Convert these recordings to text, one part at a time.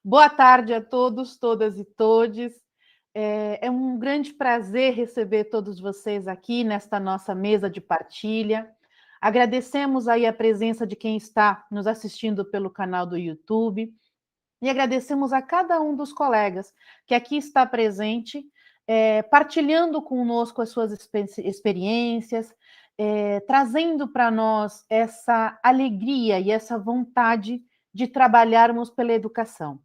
Boa tarde a todos, todas e todes. É um grande prazer receber todos vocês aqui nesta nossa mesa de partilha. Agradecemos aí a presença de quem está nos assistindo pelo canal do YouTube e agradecemos a cada um dos colegas que aqui está presente, partilhando conosco as suas experiências, trazendo para nós essa alegria e essa vontade de trabalharmos pela educação.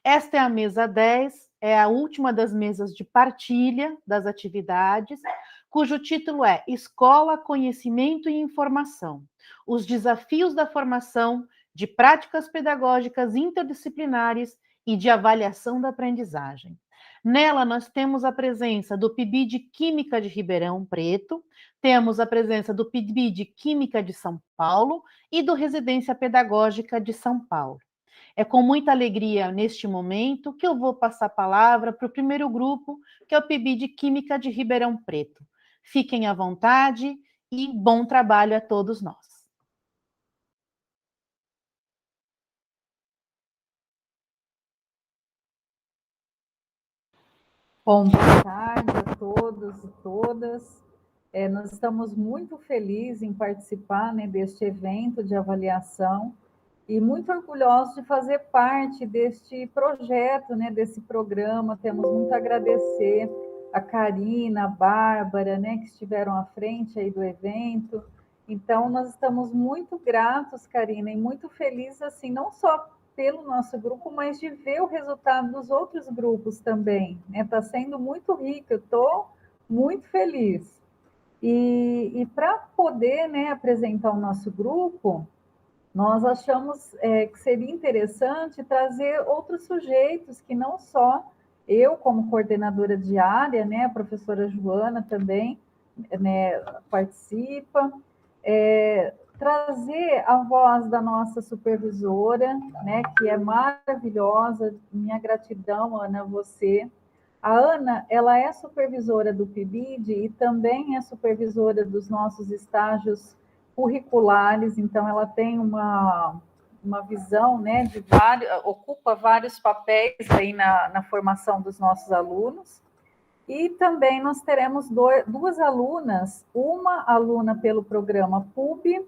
Esta é a mesa 10, é a última das mesas de partilha das atividades, cujo título é Escola, Conhecimento e Informação, os desafios da formação de práticas pedagógicas interdisciplinares e de avaliação da aprendizagem. Nela, nós temos a presença do PIB de Química de Ribeirão Preto, temos a presença do PIB de Química de São Paulo e do Residência Pedagógica de São Paulo. É com muita alegria, neste momento, que eu vou passar a palavra para o primeiro grupo, que é o PIB de Química de Ribeirão Preto. Fiquem à vontade e bom trabalho a todos nós. Bom, boa tarde a todos e todas. Nós estamos muito felizes em participar, né, deste evento de avaliação e muito orgulhosos de fazer parte deste projeto, né, desse programa. Temos muito a agradecer a Karina, a Bárbara, né, que estiveram à frente aí do evento. Então, nós estamos muito gratos, Karina, e muito felizes, assim, não só pelo nosso grupo, mas de ver o resultado dos outros grupos também, né? Está sendo muito rico, eu estou muito feliz. E para poder, né, apresentar o nosso grupo, nós achamos que seria interessante trazer outros sujeitos que não só eu, como coordenadora de área, né, a professora Joana também, né, participa, trazer a voz da nossa supervisora, né, que é maravilhosa, minha gratidão, Ana, a você. A Ana, ela é supervisora do PIBID e também é supervisora dos nossos estágios curriculares, então ela tem uma visão, né, ocupa vários papéis aí na formação dos nossos alunos. E também nós teremos duas alunas, uma aluna pelo programa PUB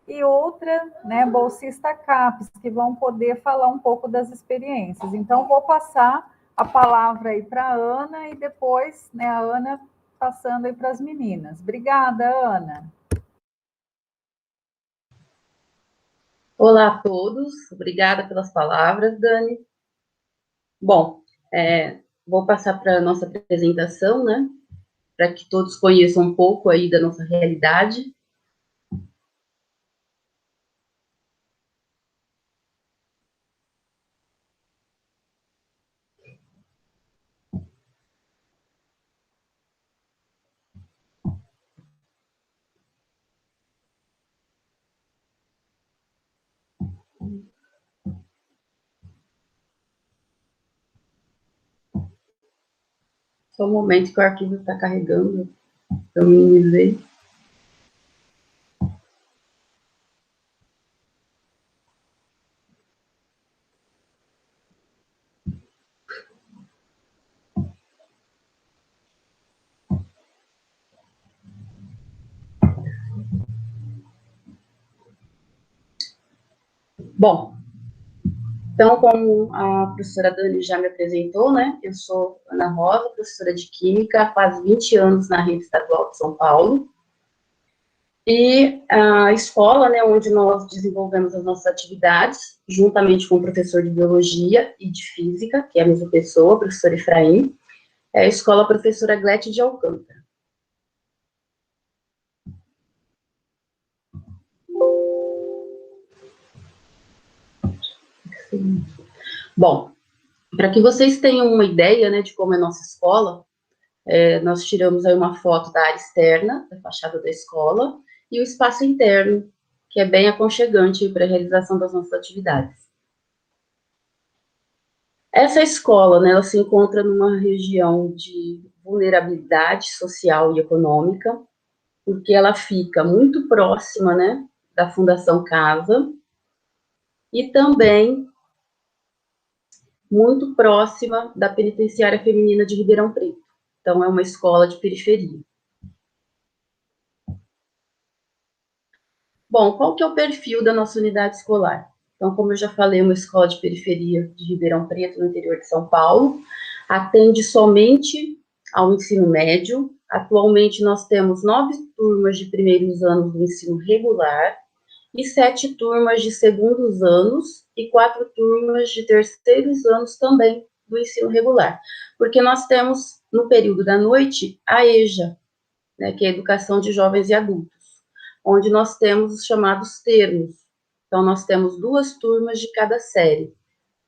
e outra, né, bolsista CAPES, que vão poder falar um pouco das experiências. Então, vou passar a palavra aí para a Ana e depois, né, a Ana passando aí para as meninas. Obrigada, Ana. Olá a todos, obrigada pelas palavras, Dani. Bom, vou passar para a nossa apresentação, né, para que todos conheçam um pouco aí da nossa realidade. Só um momento que o arquivo está carregando, eu minimizei. Bom, então, como a professora Dani já me apresentou, né, eu sou Ana Rosa, professora de Química, há quase 20 anos na rede estadual de São Paulo. E a escola, né, onde nós desenvolvemos as nossas atividades, juntamente com o professor de Biologia e de Física, que é a mesma pessoa, o professor Efraim, é a Escola Professora Glete de Alcântara. Bom, para que vocês tenham uma ideia, né, de como é a nossa escola, nós tiramos aí uma foto da área externa, da fachada da escola, e o espaço interno, que é bem aconchegante para a realização das nossas atividades. Essa escola, né, ela se encontra numa região de vulnerabilidade social e econômica, porque ela fica muito próxima, né, da Fundação Casa, e também muito próxima da Penitenciária Feminina de Ribeirão Preto. Então, é uma escola de periferia. Bom, qual que é o perfil da nossa unidade escolar? Então, como eu já falei, é uma escola de periferia de Ribeirão Preto, no interior de São Paulo, atende somente ao ensino médio. Atualmente, nós temos 9 turmas de primeiros anos do ensino regular e 7 turmas de segundos anos e 4 turmas de terceiros anos também do ensino regular. Porque nós temos, no período da noite, a EJA, né, que é a Educação de Jovens e Adultos, onde nós temos os chamados termos. Então, nós temos 2 turmas de cada série,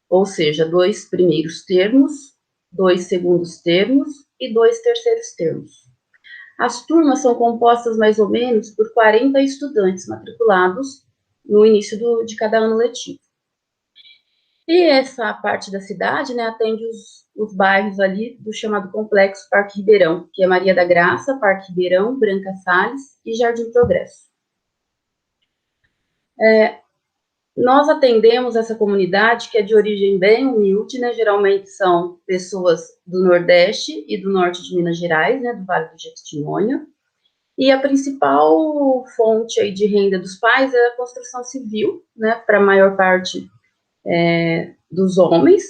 ou seja, 2 primeiros termos, 2 segundos termos e 2 terceiros termos. As turmas são compostas mais ou menos por 40 estudantes matriculados no início de cada ano letivo. E essa parte da cidade, né, atende os bairros ali do chamado Complexo Parque Ribeirão, que é Maria da Graça, Parque Ribeirão, Branca Salles e Jardim Progresso. Nós atendemos essa comunidade que é de origem bem humilde, né, geralmente são pessoas do Nordeste e do Norte de Minas Gerais, né, do Vale do Jequitinhonha, e a principal fonte aí de renda dos pais é a construção civil, né, para a maior parte dos homens,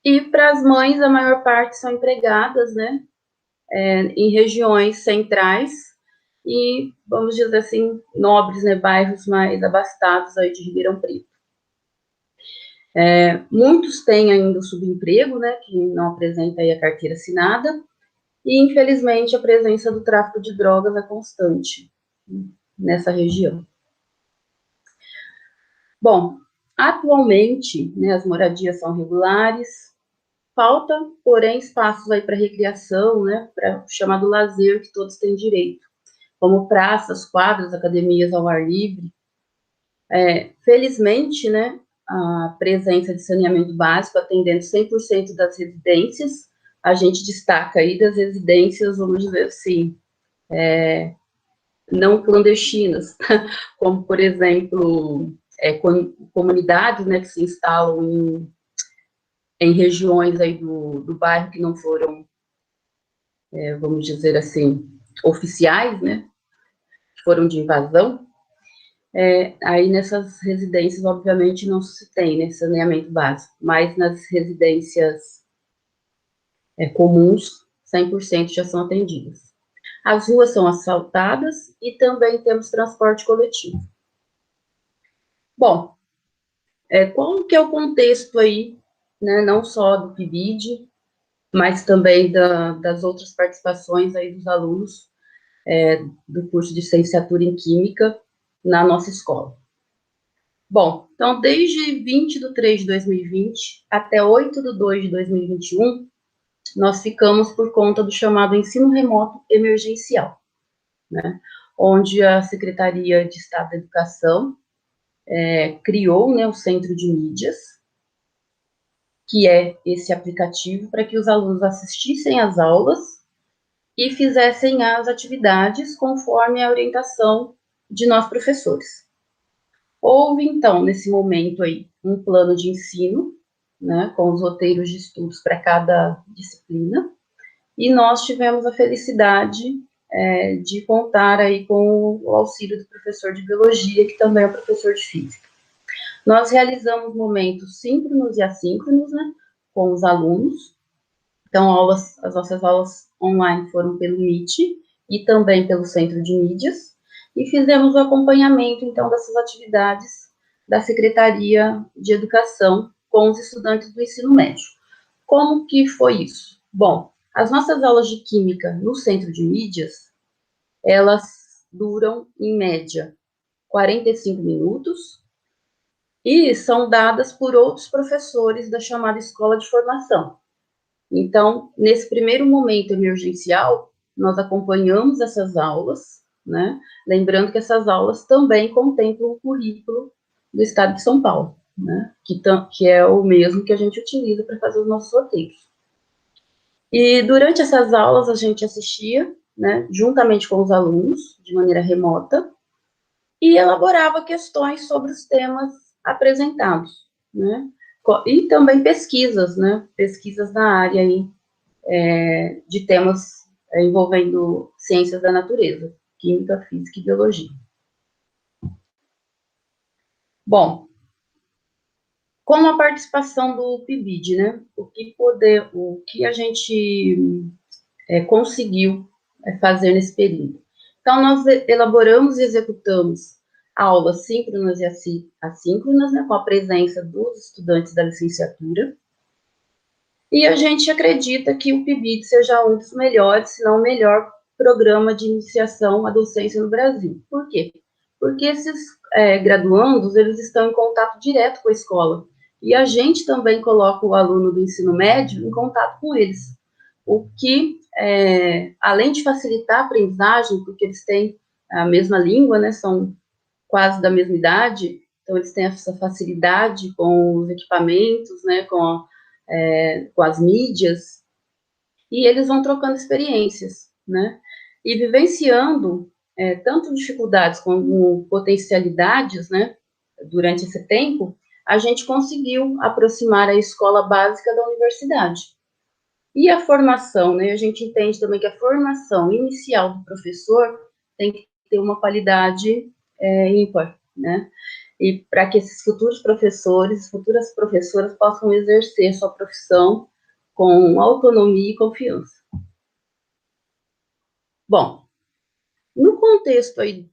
e para as mães a maior parte são empregadas, né, em regiões centrais e, vamos dizer assim, nobres, né, bairros mais abastados aí de Ribeirão Preto. Muitos têm ainda o subemprego, né, que não apresenta aí a carteira assinada, e, infelizmente, a presença do tráfico de drogas é constante nessa região. Bom, atualmente, né, as moradias são regulares, falta, porém, espaços aí para recreação, né, para o chamado lazer que todos têm direito, como praças, quadras, academias ao ar livre. Felizmente, né, a presença de saneamento básico atendendo 100% das residências, a gente destaca aí das residências, vamos dizer assim, não clandestinas, como, por exemplo, comunidades, né, que se instalam em regiões aí do bairro que não foram, vamos dizer assim, oficiais, né, que foram de invasão. Aí nessas residências, obviamente, não se tem, né, saneamento básico, mas nas residências comuns, 100% já são atendidas. As ruas são asfaltadas e também temos transporte coletivo. Bom, qual que é o contexto aí, né, não só do PIBID, mas também das outras participações aí dos alunos do curso de licenciatura em Química na nossa escola? Bom, então, desde 20 de 3 de 2020 até 8 de 2 de 2021, nós ficamos por conta do chamado ensino remoto emergencial, né, onde a Secretaria de Estado da Educação criou, né, o Centro de Mídias, que é esse aplicativo para que os alunos assistissem às aulas e fizessem as atividades conforme a orientação de nós professores. Houve, então, nesse momento aí, um plano de ensino, né, com os roteiros de estudos para cada disciplina, e nós tivemos a felicidade de contar aí com o auxílio do professor de biologia, que também é professor de física. Nós realizamos momentos síncronos e assíncronos, né, com os alunos. Então, as nossas aulas online foram pelo Meet e também pelo Centro de Mídias, e fizemos o acompanhamento, então, dessas atividades da Secretaria de Educação com os estudantes do ensino médio. Como que foi isso? Bom, as nossas aulas de Química no Centro de Mídias, elas duram, em média, 45 minutos, e são dadas por outros professores da chamada Escola de Formação. Então, nesse primeiro momento emergencial, nós acompanhamos essas aulas, né? Lembrando que essas aulas também contemplam o currículo do Estado de São Paulo, né? Que é o mesmo que a gente utiliza para fazer os nossos roteiros. E durante essas aulas a gente assistia, né, juntamente com os alunos, de maneira remota, e elaborava questões sobre os temas apresentados, né? e também pesquisas, né? Pesquisas na área aí, de temas envolvendo ciências da natureza, química, física e biologia. Bom, com a participação do PIBID, né? O que a gente conseguiu fazer nesse período. Então, nós elaboramos e executamos aulas síncronas e assíncronas, né, com a presença dos estudantes da licenciatura, e a gente acredita que o PIBID seja um dos melhores, se não o melhor, programa de iniciação à docência no Brasil. Por quê? Porque esses graduandos, eles estão em contato direto com a escola, e a gente também coloca o aluno do ensino médio em contato com eles, o que, além de facilitar a aprendizagem, porque eles têm a mesma língua, né, são quase da mesma idade, então eles têm essa facilidade com os equipamentos, né, com as mídias, e eles vão trocando experiências, né, e vivenciando tanto dificuldades como potencialidades, né, durante esse tempo, a gente conseguiu aproximar a escola básica da universidade. E a formação, né, a gente entende também que a formação inicial do professor tem que ter uma qualidade ímpar, né, e para que esses futuros professores, futuras professoras possam exercer sua profissão com autonomia e confiança. Bom, no contexto aí,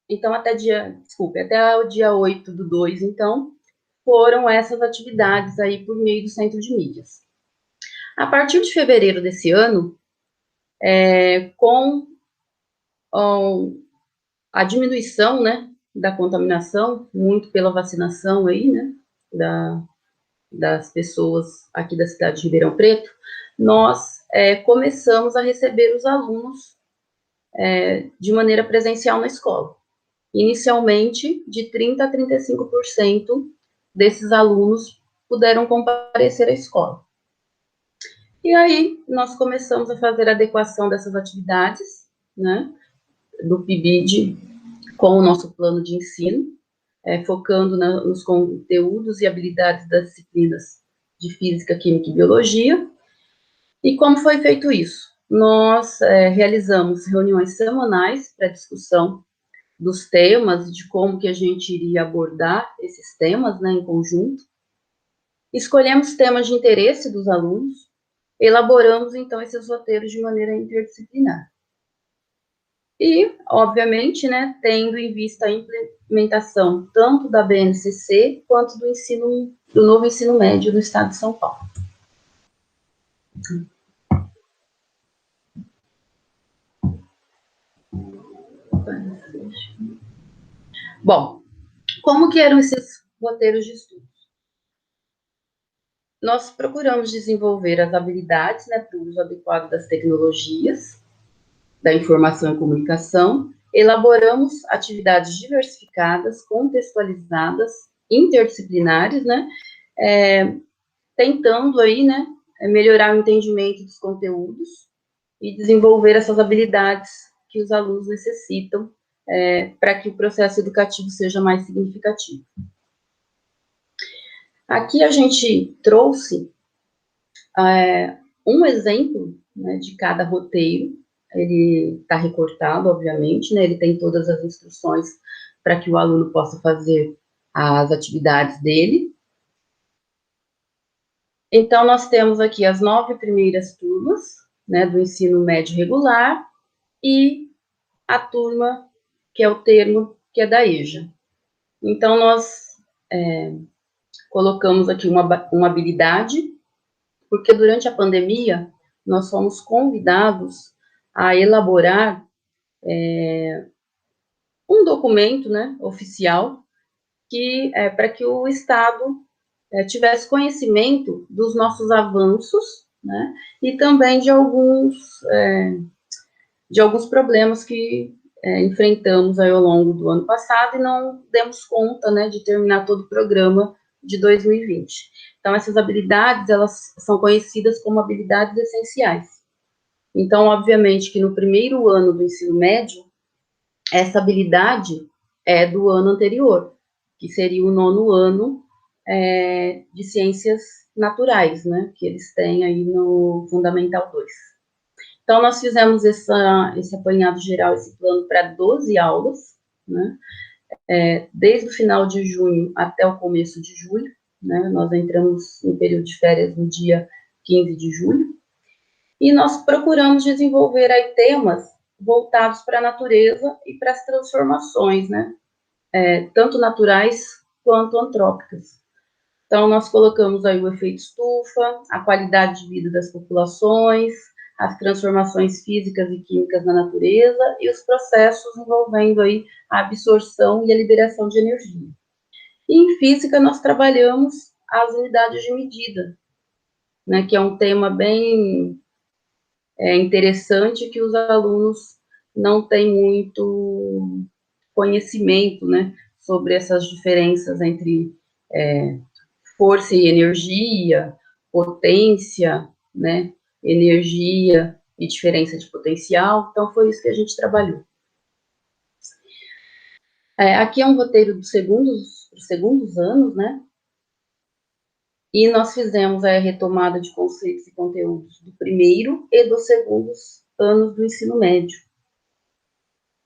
então até o dia 8/2, então, foram essas atividades aí por meio do Centro de Mídias. A partir de fevereiro desse ano, com a diminuição, né, da contaminação, muito pela vacinação aí, né, das pessoas aqui da cidade de Ribeirão Preto, nós começamos a receber os alunos de maneira presencial na escola. Inicialmente, de 30% a 35% desses alunos puderam comparecer à escola. E aí, nós começamos a fazer a adequação dessas atividades, né, do PIBID com o nosso plano de ensino, focando nos conteúdos e habilidades das disciplinas de Física, Química e Biologia. E como foi feito isso? Nós realizamos reuniões semanais para discussão dos temas, de como que a gente iria abordar esses temas, né, em conjunto. Escolhemos temas de interesse dos alunos, elaboramos, então, esses roteiros de maneira interdisciplinar. E, obviamente, né, tendo em vista a implementação tanto da BNCC quanto do novo ensino médio no estado de São Paulo. Bom, como que eram esses roteiros de estudos? Nós procuramos desenvolver as habilidades, né, para o uso adequado das tecnologias, da informação e comunicação, elaboramos atividades diversificadas, contextualizadas, interdisciplinares, né, tentando aí, né, melhorar o entendimento dos conteúdos e desenvolver essas habilidades que os alunos necessitam para que o processo educativo seja mais significativo. Aqui a gente trouxe um exemplo, né, de cada roteiro. Ele está recortado, obviamente, né, ele tem todas as instruções para que o aluno possa fazer as atividades dele. Então, nós temos aqui as 9 primeiras turmas, né, do ensino médio regular e a turma, que é o termo, que é da EJA. Então, nós colocamos aqui uma habilidade, porque durante a pandemia, nós fomos convidados a elaborar um documento, né, oficial, para que o Estado tivesse conhecimento dos nossos avanços, né, e também de alguns problemas que enfrentamos aí ao longo do ano passado e não demos conta, né, de terminar todo o programa de 2020. Então, essas habilidades, elas são conhecidas como habilidades essenciais. Então, obviamente, que no primeiro ano do ensino médio, essa habilidade é do ano anterior, que seria o 9º ano de ciências naturais, né, que eles têm aí no Fundamental 2. Então, nós fizemos esse apanhado geral, esse plano para 12 aulas, né, desde o final de junho até o começo de julho, né, nós entramos no período de férias no dia 15 de julho, e nós procuramos desenvolver aí temas voltados para a natureza e para as transformações, né, tanto naturais quanto antrópicas. Então, nós colocamos aí o efeito estufa, a qualidade de vida das populações, as transformações físicas e químicas na natureza e os processos envolvendo aí a absorção e a liberação de energia. E em física, nós trabalhamos as unidades de medida, né, que é um tema bem interessante que os alunos não têm muito conhecimento, né, sobre essas diferenças entre força e energia, potência, né, energia e diferença de potencial. Então, foi isso que a gente trabalhou. Aqui é um roteiro dos segundos anos, né, e nós fizemos a retomada de conceitos e conteúdos do primeiro e dos segundos anos do ensino médio.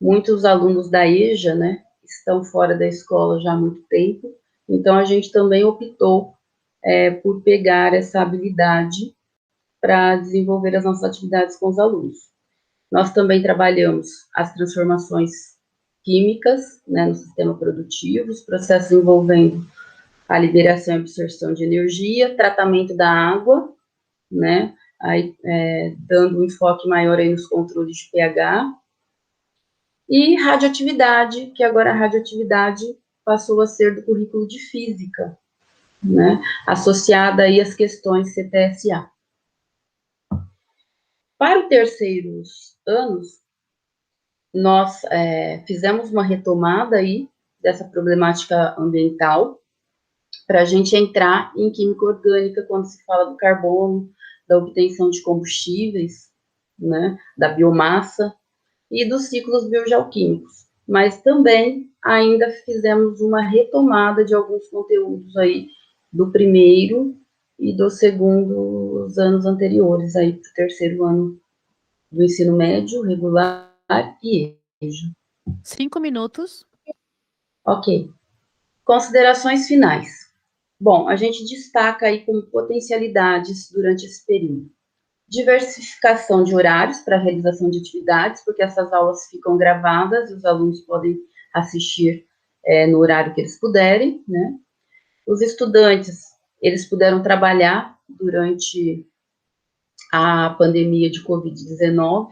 Muitos alunos da EJA, né, estão fora da escola já há muito tempo, então a gente também optou por pegar essa habilidade para desenvolver as nossas atividades com os alunos. Nós também trabalhamos as transformações químicas, né, no sistema produtivo, os processos envolvendo a liberação e absorção de energia, tratamento da água, né, aí, dando um enfoque maior aí nos controles de pH, e radioatividade, que agora a radioatividade passou a ser do currículo de física, né, associada aí às questões CTSA. Para os terceiros anos, nós fizemos uma retomada aí dessa problemática ambiental para a gente entrar em química orgânica quando se fala do carbono, da obtenção de combustíveis, né, da biomassa e dos ciclos biogeoquímicos. Mas também ainda fizemos uma retomada de alguns conteúdos aí do primeiro e do segundo anos anteriores aí para o terceiro ano do ensino médio, regular e EJA. 5 minutos. Ok. Considerações finais. Bom, a gente destaca aí como potencialidades durante esse período. Diversificação de horários para a realização de atividades, porque essas aulas ficam gravadas e os alunos podem assistir no horário que eles puderem, né? Os estudantes, eles puderam trabalhar durante a pandemia de Covid-19,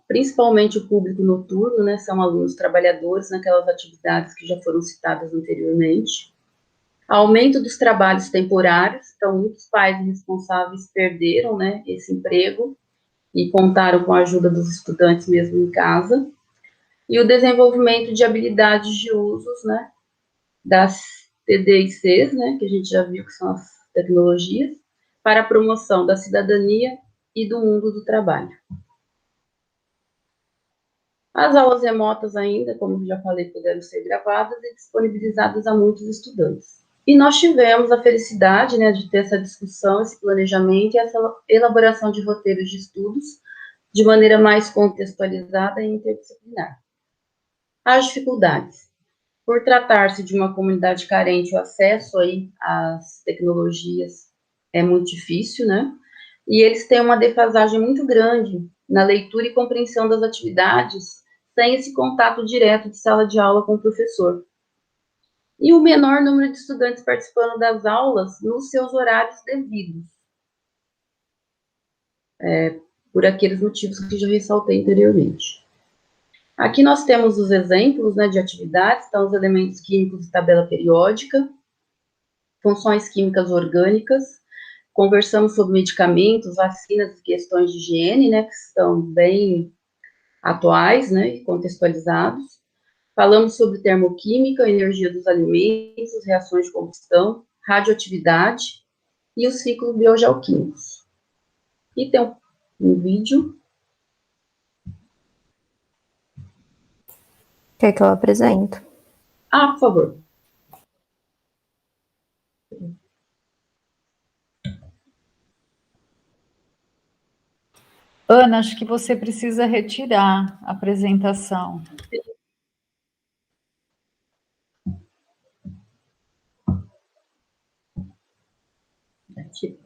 principalmente o público noturno, né, são alunos trabalhadores naquelas atividades que já foram citadas anteriormente. Aumento dos trabalhos temporários, então muitos pais responsáveis perderam, né, esse emprego e contaram com a ajuda dos estudantes mesmo em casa. E o desenvolvimento de habilidades de usos, né, das TDICs, né, que a gente já viu que são as tecnologias, para a promoção da cidadania e do mundo do trabalho. As aulas remotas ainda, como já falei, puderam ser gravadas e disponibilizadas a muitos estudantes. E nós tivemos a felicidade, né, de ter essa discussão, esse planejamento e essa elaboração de roteiros de estudos de maneira mais contextualizada e interdisciplinar. As dificuldades. Por tratar-se de uma comunidade carente, o acesso aí às tecnologias é muito difícil, né? E eles têm uma defasagem muito grande na leitura e compreensão das atividades sem esse contato direto de sala de aula com o professor. E o menor número de estudantes participando das aulas nos seus horários devidos. Por aqueles motivos que já ressaltei anteriormente. Aqui nós temos os exemplos, né, de atividades, então os elementos químicos de tabela periódica, funções químicas orgânicas, conversamos sobre medicamentos, vacinas e questões de higiene, né, que estão bem atuais, né, e contextualizados. Falamos sobre termoquímica, energia dos alimentos, reações de combustão, radioatividade e os ciclos biogeoquímicos. E tem um vídeo. Quer que eu apresento? Por favor. Ana, acho que você precisa retirar a apresentação. Aqui.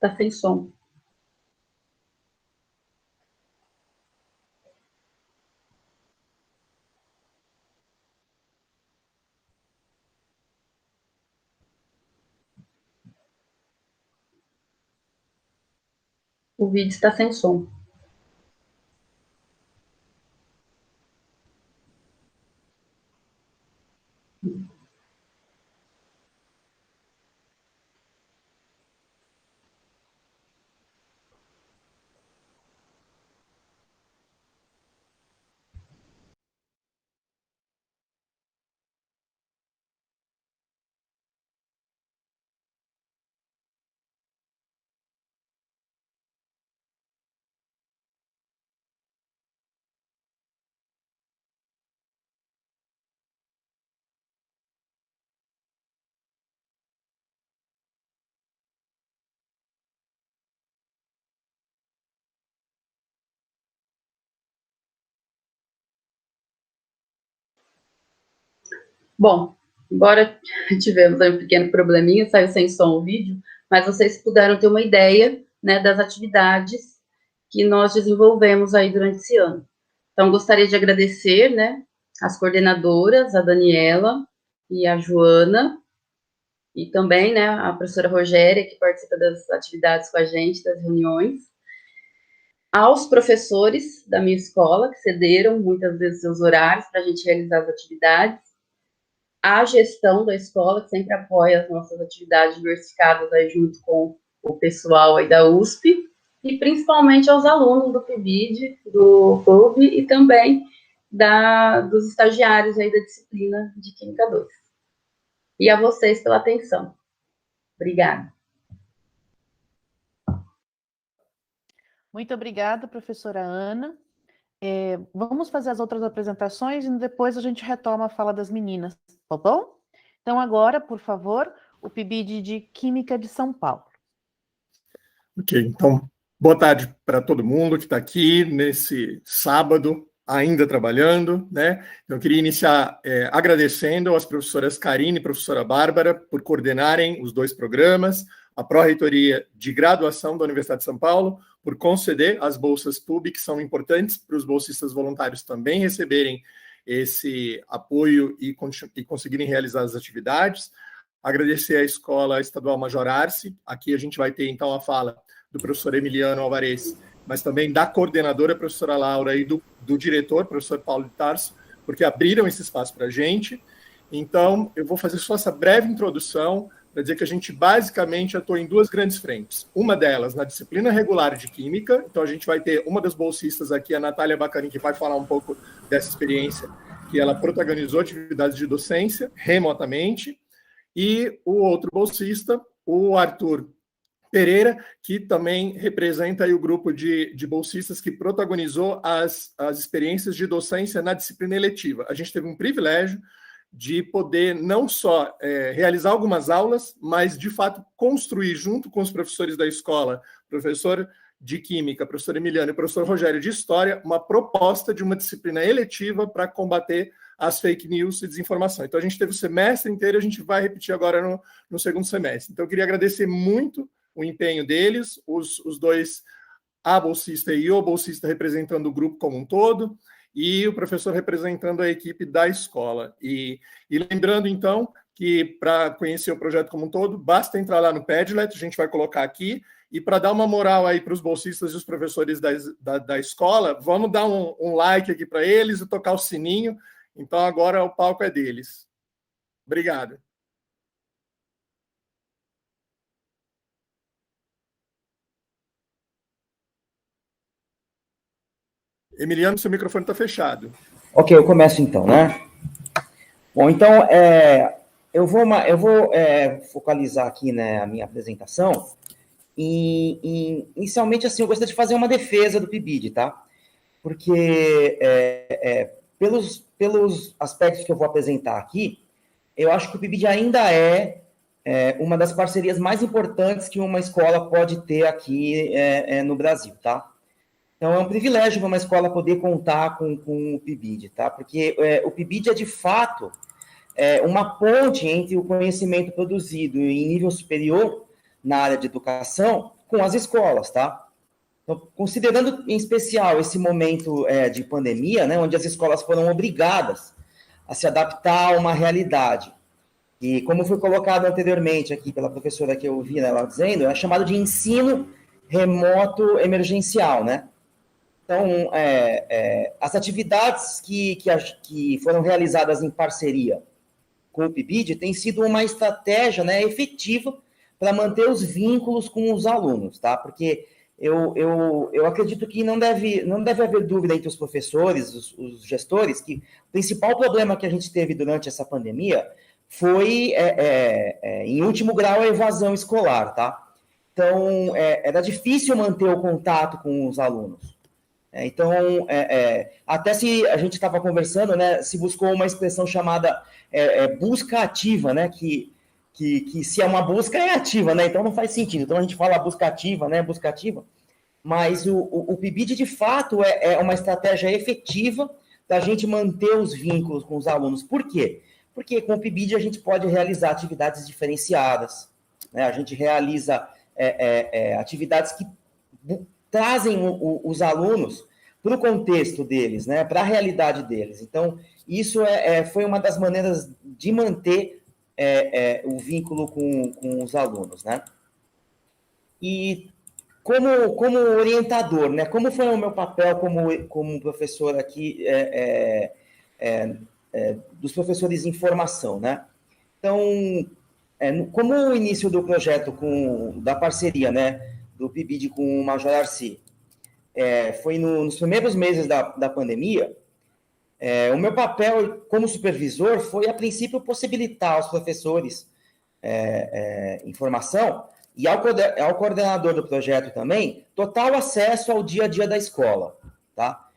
Está sem som. O vídeo está sem som. Bom, embora tivemos um pequeno probleminha, saiu sem som o vídeo, mas vocês puderam ter uma ideia, né, das atividades que nós desenvolvemos aí durante esse ano. Então, gostaria de agradecer, né, as coordenadoras, a Daniela e a Joana, e também, né, a professora Rogéria, que participa das atividades com a gente, das reuniões, aos professores da minha escola, que cederam muitas vezes seus horários para a gente realizar as atividades, a gestão da escola, que sempre apoia as nossas atividades diversificadas aí junto com o pessoal aí da USP, e principalmente aos alunos do PIBID, do PUB, e também dos estagiários aí da disciplina de Química 2. E a vocês pela atenção. Obrigada. Muito obrigada, professora Ana. Vamos fazer as outras apresentações e depois a gente retoma a fala das meninas, tá bom? Então, agora, por favor, o PIBID de Química de São Paulo. Ok, então, boa tarde para todo mundo que está aqui nesse sábado, ainda trabalhando, né? Então, eu queria iniciar agradecendo às professoras Karine e professora Bárbara por coordenarem os dois programas, a Pró-Reitoria de Graduação da Universidade de São Paulo por conceder as bolsas PUB, que são importantes para os bolsistas voluntários também receberem esse apoio e conseguirem realizar as atividades. Agradecer à Escola Estadual Major Arce. Aqui a gente vai ter, então, a fala do professor Emiliano Alvarez, mas também da coordenadora, professora Laura, e do diretor, professor Paulo de Tarso, porque abriram esse espaço para a gente. Então, eu vou fazer só essa breve introdução para dizer que a gente basicamente atua em duas grandes frentes. Uma delas na disciplina regular de Química, então a gente vai ter uma das bolsistas aqui, a Natália Bacani, que vai falar um pouco dessa experiência, que ela protagonizou atividades de docência remotamente, e o outro bolsista, o Arthur Pereira, que também representa aí o grupo de bolsistas que protagonizou as experiências de docência na disciplina eletiva. A gente teve um privilégio de poder não só realizar algumas aulas, mas, de fato, construir, junto com os professores da escola, professor de Química, professor Emiliano e professor Rogério de História, uma proposta de uma disciplina eletiva para combater as fake news e desinformação. Então, a gente teve o semestre inteiro, a gente vai repetir agora no segundo semestre. Então, eu queria agradecer muito o empenho deles, os dois, a bolsista e o bolsista representando o grupo como um todo, e o professor representando a equipe da escola. E lembrando, então, que para conhecer o projeto como um todo, basta entrar lá no Padlet, a gente vai colocar aqui, e para dar uma moral aí para os bolsistas e os professores da escola, vamos dar um like aqui para eles e tocar o sininho. Então, agora o palco é deles. Obrigado. Emiliano, seu microfone está fechado. Ok, eu começo então, né? Bom, então, eu vou focalizar aqui, né, a minha apresentação Inicialmente, assim, eu gostaria de fazer uma defesa do PIBID, tá? Porque, pelos aspectos que eu vou apresentar aqui, eu acho que o PIBID ainda é uma das parcerias mais importantes que uma escola pode ter aqui no Brasil, tá? Então, é um privilégio para uma escola poder contar com o PIBID, tá? Porque o PIBID é, de fato, uma ponte entre o conhecimento produzido em nível superior na área de educação com as escolas, tá? Então, considerando em especial esse momento de pandemia, né, onde as escolas foram obrigadas a se adaptar a uma realidade, e como foi colocado anteriormente aqui pela professora que eu ouvi, né, ela dizendo, é chamado de ensino remoto emergencial, né? Então, as atividades que foram realizadas em parceria com o PIBID têm sido uma estratégia, né, efetiva para manter os vínculos com os alunos, tá? Porque eu acredito que não deve haver dúvida entre os professores, os gestores, que o principal problema que a gente teve durante essa pandemia foi, em último grau, a evasão escolar, tá? Então, era difícil manter o contato com os alunos. Então, até se a gente estava conversando, né, se buscou uma expressão chamada busca ativa, né, que se é uma busca, é ativa, né, então não faz sentido. Então, a gente fala busca ativa, né, busca ativa, mas o PIBID, de fato, é uma estratégia efetiva da gente manter os vínculos com os alunos. Por quê? Porque com o PIBID a gente pode realizar atividades diferenciadas, né, a gente realiza atividades que trazem os alunos para o contexto deles, né, para a realidade deles. Então, isso foi uma das maneiras de manter o vínculo com os alunos, né? E como orientador, né, como foi o meu papel como professor aqui, dos professores em formação, né? Então, como o início do projeto da parceria, né, do PIBID com o Major Arci, foi nos primeiros meses da pandemia, o meu papel como supervisor foi, a princípio, possibilitar aos professores em formação e ao coordenador do projeto também, total acesso ao dia a dia da escola, tá?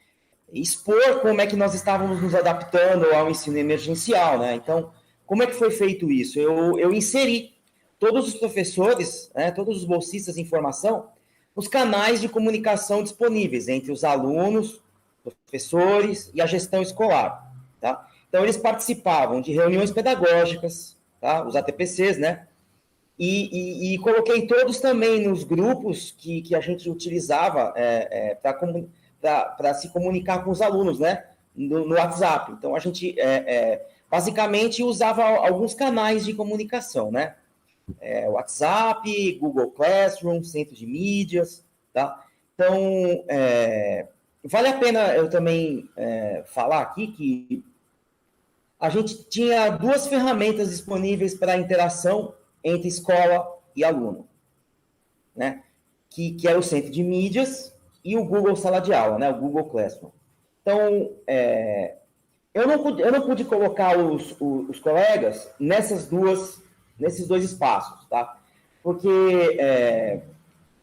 Expor como é que nós estávamos nos adaptando ao ensino emergencial, né? Então, como é que foi feito isso? Eu inseri todos os professores, né, todos os bolsistas em formação, os canais de comunicação disponíveis entre os alunos, professores e a gestão escolar, tá? Então, eles participavam de reuniões pedagógicas, tá? Os ATPCs, né? E coloquei todos também nos grupos que a gente utilizava para se comunicar com os alunos, né? No WhatsApp. Então, a gente basicamente usava alguns canais de comunicação, né? WhatsApp, Google Classroom, centro de mídias, tá? Então, vale a pena eu também falar aqui que a gente tinha duas ferramentas disponíveis para a interação entre escola e aluno, né? Que é o centro de mídias e o Google Sala de Aula, né? O Google Classroom. Então, eu não pude colocar os colegas nesses dois espaços, tá? Porque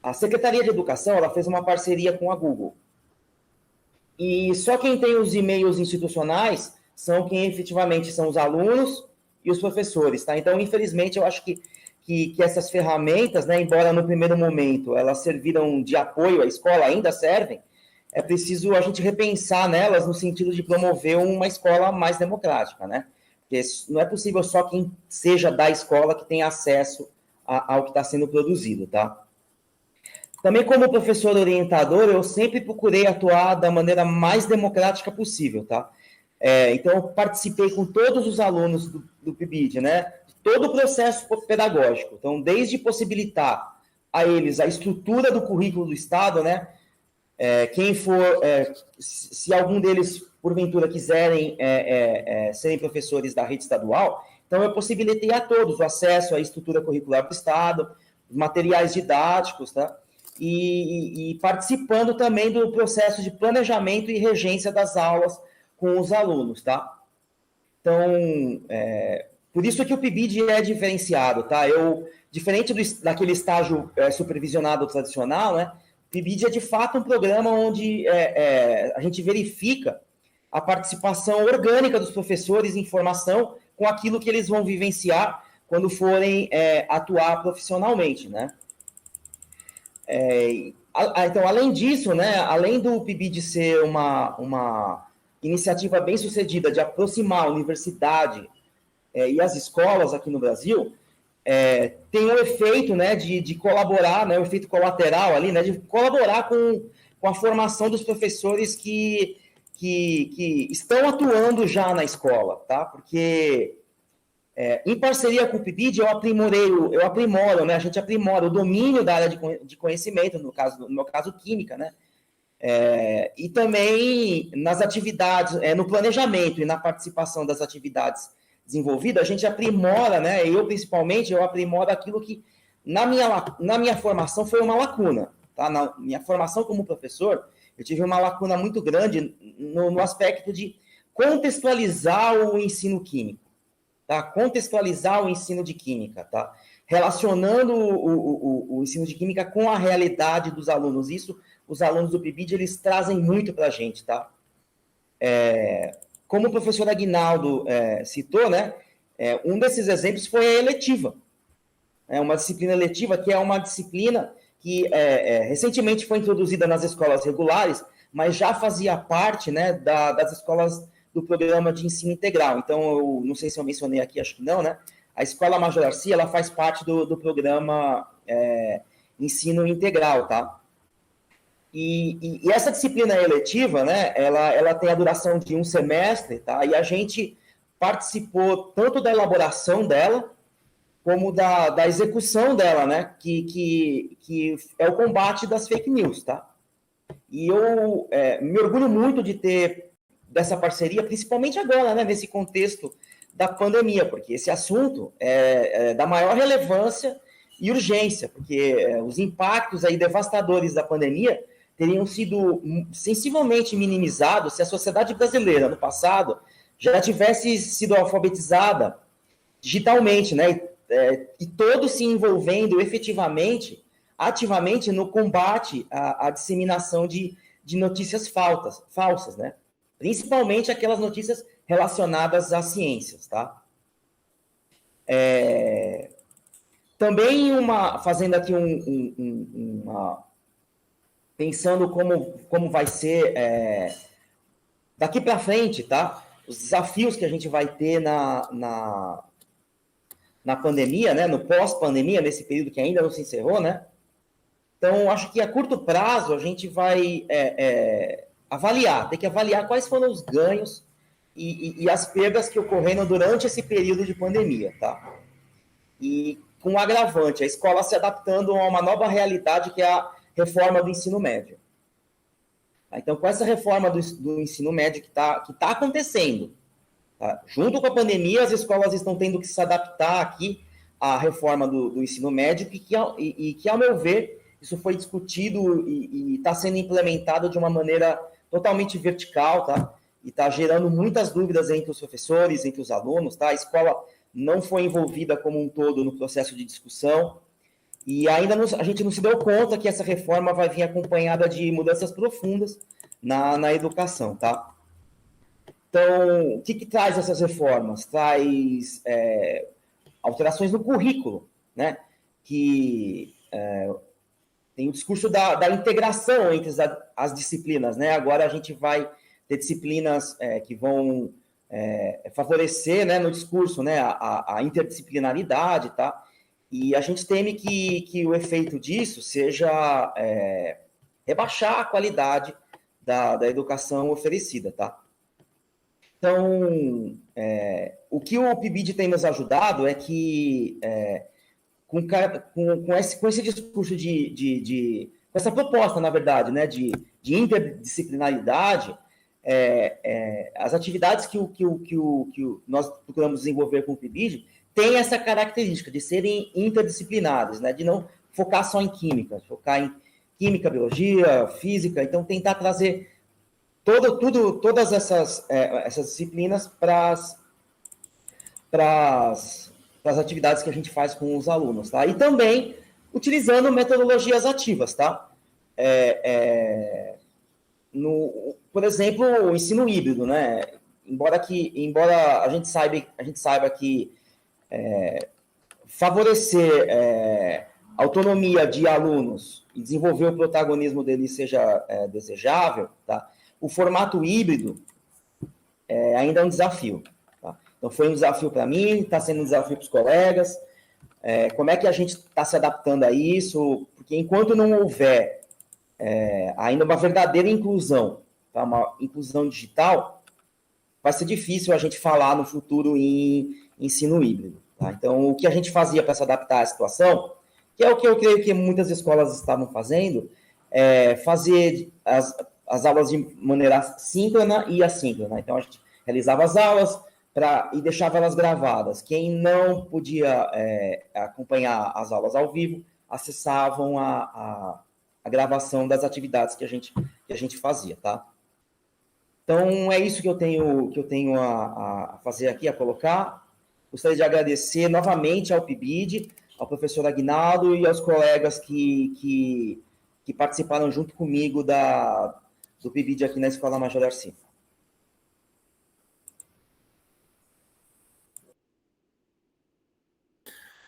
a Secretaria de Educação, ela fez uma parceria com a Google. E só quem tem os e-mails institucionais são quem efetivamente são os alunos e os professores, tá? Então, infelizmente, eu acho que essas ferramentas, né, embora no primeiro momento elas serviram de apoio à escola, ainda servem, é preciso a gente repensar nelas no sentido de promover uma escola mais democrática, né? Porque não é possível só quem seja da escola que tenha acesso ao que está sendo produzido, tá? Também, como professor orientador, eu sempre procurei atuar da maneira mais democrática possível, tá? Então, eu participei com todos os alunos do PIBID, né? Todo o processo pedagógico. Então, desde possibilitar a eles a estrutura do currículo do Estado, né? Quem for, se algum deles, porventura, quiserem serem professores da rede estadual, então eu possibilitei a todos o acesso à estrutura curricular do Estado, materiais didáticos, tá? E participando também do processo de planejamento e regência das aulas com os alunos, tá? Então, Por isso que o PIBID é diferenciado, tá? Diferente daquele estágio supervisionado tradicional, né? O PIBID é de fato um programa onde a gente verifica a participação orgânica dos professores em formação com aquilo que eles vão vivenciar quando forem atuar profissionalmente, né? Então, além disso, né, além do PIBID ser uma iniciativa bem sucedida de aproximar a universidade e as escolas aqui no Brasil, tem o efeito, né, de colaborar, né, o efeito colateral ali, né, de colaborar com a formação dos professores que estão atuando já na escola, tá? Porque em parceria com o PIBID, eu aprimoro, né? A gente aprimora o domínio da área de conhecimento, no meu caso, química, né? E também nas atividades, no planejamento e na participação das atividades desenvolvidas, a gente aprimora, né? Eu, principalmente, eu aprimoro aquilo que, na minha formação, foi uma lacuna, tá? Na minha formação como professor, eu tive uma lacuna muito grande no aspecto de contextualizar o ensino químico. Tá? Contextualizar o ensino de química, tá? Relacionando o ensino de química com a realidade dos alunos. Isso, os alunos do PIBID, eles trazem muito para a gente, tá? Como o professor Aguinaldo citou, né? Um desses exemplos foi a eletiva. Uma disciplina eletiva, que é uma disciplina que recentemente foi introduzida nas escolas regulares, mas já fazia parte, né, das escolas do programa de ensino integral. Então, eu não sei se eu mencionei aqui, acho que não, né? A Escola Major Darcy, ela faz parte do programa ensino integral, tá? E essa disciplina eletiva, né, ela tem a duração de um semestre, tá? E a gente participou tanto da elaboração dela, como da execução dela, né? Que é o combate das fake news, tá? E eu me orgulho muito de ter dessa parceria, principalmente agora, né, nesse contexto da pandemia, porque esse assunto é da maior relevância e urgência, porque os impactos aí devastadores da pandemia teriam sido sensivelmente minimizados se a sociedade brasileira, no passado, já tivesse sido alfabetizada digitalmente, né, e todos se envolvendo efetivamente, ativamente no combate à disseminação de notícias falsas, né? Principalmente aquelas notícias relacionadas às ciências, tá? Também fazendo aqui pensando como vai ser daqui para frente, tá? Os desafios que a gente vai ter na pandemia, né? No pós-pandemia, nesse período que ainda não se encerrou, né? Então, acho que a curto prazo a gente vai tem que avaliar quais foram os ganhos e as perdas que ocorreram durante esse período de pandemia, tá? E com um agravante, a escola se adaptando a uma nova realidade que é a reforma do ensino médio. Então, com essa reforma do ensino médio que tá acontecendo, tá? Junto com a pandemia, as escolas estão tendo que se adaptar aqui à reforma do ensino médio e que, ao meu ver, isso foi discutido e está sendo implementado de uma maneira totalmente vertical, tá? E está gerando muitas dúvidas entre os professores, entre os alunos, tá? A escola não foi envolvida como um todo no processo de discussão e ainda a gente não se deu conta que essa reforma vai vir acompanhada de mudanças profundas na educação, tá? Então, o que traz essas reformas? Traz alterações no currículo, né? Que tem o discurso da integração entre as disciplinas, né? Agora a gente vai ter disciplinas que vão favorecer, né, no discurso, né, a interdisciplinaridade, tá? E a gente teme que o efeito disso seja rebaixar a qualidade da educação oferecida, tá? Então, o que o PIBID tem nos ajudado é que com esse discurso com essa proposta, na verdade, né, de interdisciplinaridade, as atividades que nós procuramos desenvolver com o PIBID têm essa característica de serem interdisciplinares, né, de não focar só em química, focar em química, biologia, física, então tentar trazer todas essas disciplinas para para as atividades que a gente faz com os alunos, tá? E também utilizando metodologias ativas, tá? Por exemplo, o ensino híbrido, né? Embora a gente saiba que favorecer a autonomia de alunos e desenvolver o protagonismo deles seja desejável, tá? O formato híbrido ainda é um desafio. Tá? Então, foi um desafio para mim, está sendo um desafio para os colegas. Como é que a gente está se adaptando a isso? Porque enquanto não houver ainda uma verdadeira inclusão, tá? Uma inclusão digital, vai ser difícil a gente falar no futuro em ensino híbrido. Tá? Então, o que a gente fazia para se adaptar à situação, que é o que eu creio que muitas escolas estavam fazendo, fazer as aulas de maneira síncrona e assíncrona. Então, a gente realizava as aulas e deixava elas gravadas. Quem não podia acompanhar as aulas ao vivo, acessavam a gravação das atividades que a gente fazia, tá? Então, é isso que eu tenho a fazer aqui, a colocar. Gostaria de agradecer novamente ao PIBID, ao professor Aguinaldo e aos colegas que participaram junto comigo do PIBID aqui na Escola Major Darcy.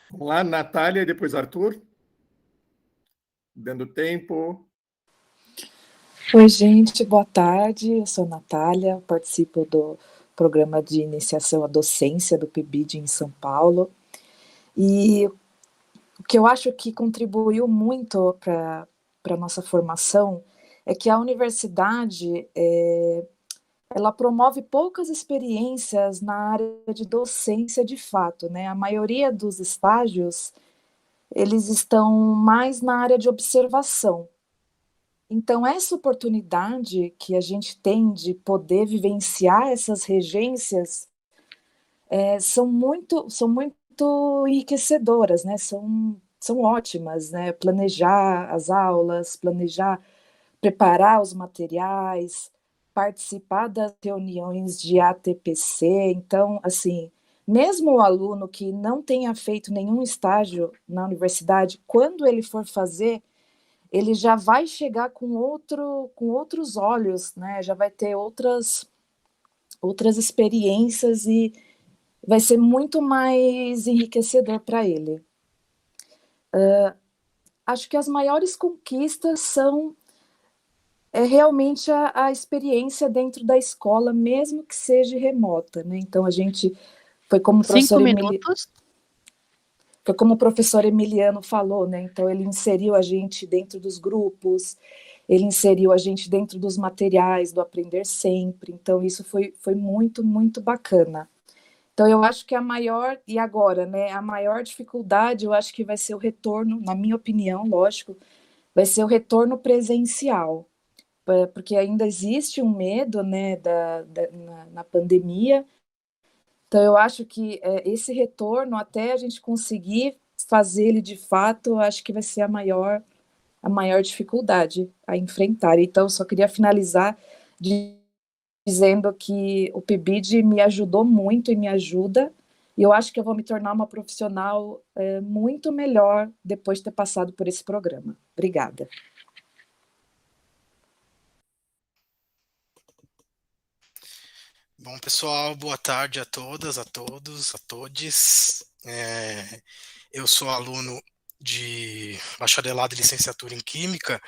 Vamos lá, Natália e depois Arthur. Dando tempo. Oi, gente, boa tarde. Eu sou Natália, participo do programa de iniciação à docência do PIBID em São Paulo. E o que eu acho que contribuiu muito para a nossa formação é que a universidade ela promove poucas experiências na área de docência de fato, né? A maioria dos estágios, eles estão mais na área de observação. Então, essa oportunidade que a gente tem de poder vivenciar essas regências são muito enriquecedoras, né? São ótimas, né? Planejar as aulas, preparar os materiais, participar das reuniões de ATPC. Então, assim, mesmo o aluno que não tenha feito nenhum estágio na universidade, quando ele for fazer, ele já vai chegar com outros olhos, né? Já vai ter outras experiências e vai ser muito mais enriquecedor para ele. Acho que as maiores conquistas são realmente a experiência dentro da escola, mesmo que seja remota, né? Então, a gente foi como o professor 5 minutos. Foi como o professor Emiliano falou, né? Então, ele inseriu a gente dentro dos grupos, ele inseriu a gente dentro dos materiais do Aprender Sempre. Então, isso foi muito, muito bacana. Então, eu acho que a maior dificuldade, eu acho que vai ser o retorno, na minha opinião, lógico, vai ser o retorno presencial, porque ainda existe um medo, né, na pandemia. Então, eu acho que esse retorno, até a gente conseguir fazer ele de fato, eu acho que vai ser a maior dificuldade a enfrentar. Então, só queria finalizar dizendo que o PIBID me ajudou muito e me ajuda, e eu acho que eu vou me tornar uma profissional muito melhor depois de ter passado por esse programa. Obrigada. Bom, pessoal, boa tarde a todas, a todos, a todes. Eu sou aluno de bacharelado e licenciatura em Química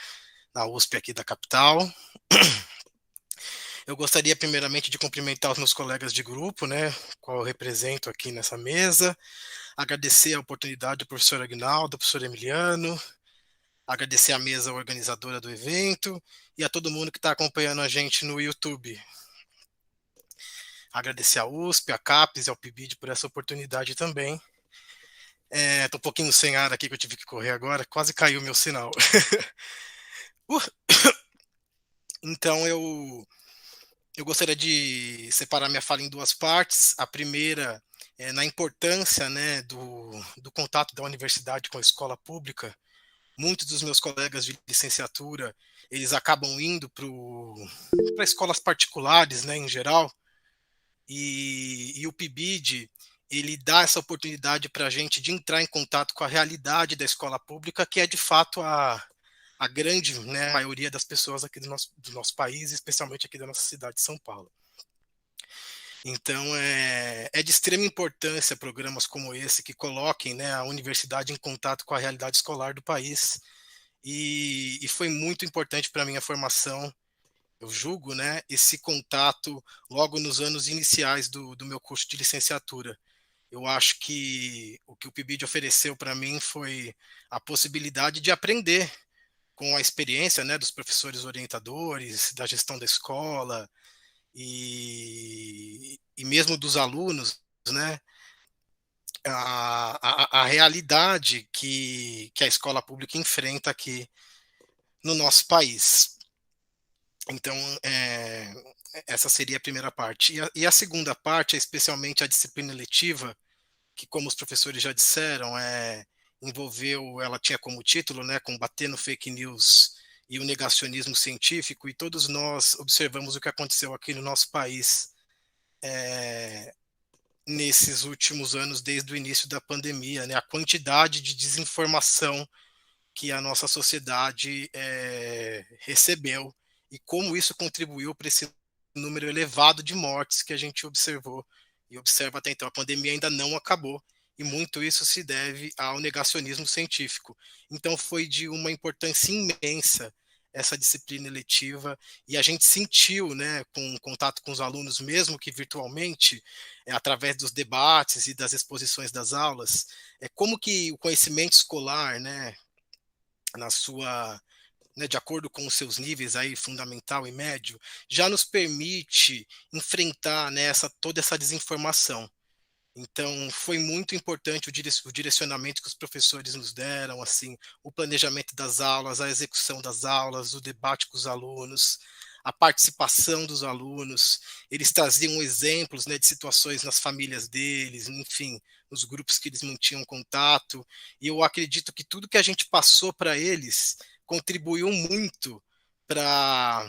na USP aqui da capital. Eu gostaria primeiramente de cumprimentar os meus colegas de grupo, né, qual eu represento aqui nessa mesa, agradecer a oportunidade do professor Aguinaldo, do professor Emiliano, agradecer a mesa organizadora do evento e a todo mundo que está acompanhando a gente no YouTube. Agradecer a USP, a CAPES e ao PIBID por essa oportunidade também. Estou um pouquinho sem ar aqui, que eu tive que correr agora, quase caiu o meu sinal. Então, eu gostaria de separar minha fala em duas partes. A primeira é na importância, né, do contato da universidade com a escola pública. Muitos dos meus colegas de licenciatura, eles acabam indo para escolas particulares, né, em geral, e o PIBID, ele dá essa oportunidade para a gente de entrar em contato com a realidade da escola pública, que é de fato a grande, né, maioria das pessoas aqui do nosso país, especialmente aqui da nossa cidade de São Paulo. Então, é de extrema importância programas como esse que coloquem, né, a universidade em contato com a realidade escolar do país, e foi muito importante para a minha formação, eu julgo, né, esse contato logo nos anos iniciais do meu curso de licenciatura. Eu acho que o PIBID ofereceu para mim foi a possibilidade de aprender com a experiência, né, dos professores orientadores, da gestão da escola e mesmo dos alunos, né, a realidade que a escola pública enfrenta aqui no nosso país. Então, essa seria a primeira parte. E a segunda parte é especialmente a disciplina letiva, que, como os professores já disseram, ela tinha como título, né, combatendo fake news e o negacionismo científico, e todos nós observamos o que aconteceu aqui no nosso país nesses últimos anos, desde o início da pandemia, né, a quantidade de desinformação que a nossa sociedade recebeu e como isso contribuiu para esse número elevado de mortes que a gente observou e observa até então. A pandemia ainda não acabou e muito isso se deve ao negacionismo científico. Então foi de uma importância imensa essa disciplina eletiva, e a gente sentiu, né, com contato com os alunos, mesmo que virtualmente, através dos debates e das exposições das aulas, como que o conhecimento escolar, né, na sua, né, de acordo com os seus níveis aí, fundamental e médio, já nos permite enfrentar, né, toda essa desinformação. Então, foi muito importante o direcionamento que os professores nos deram, assim, o planejamento das aulas, a execução das aulas, o debate com os alunos, a participação dos alunos. Eles traziam exemplos, né, de situações nas famílias deles, enfim, nos grupos que eles mantinham contato. E eu acredito que tudo que a gente passou para eles contribuiu muito para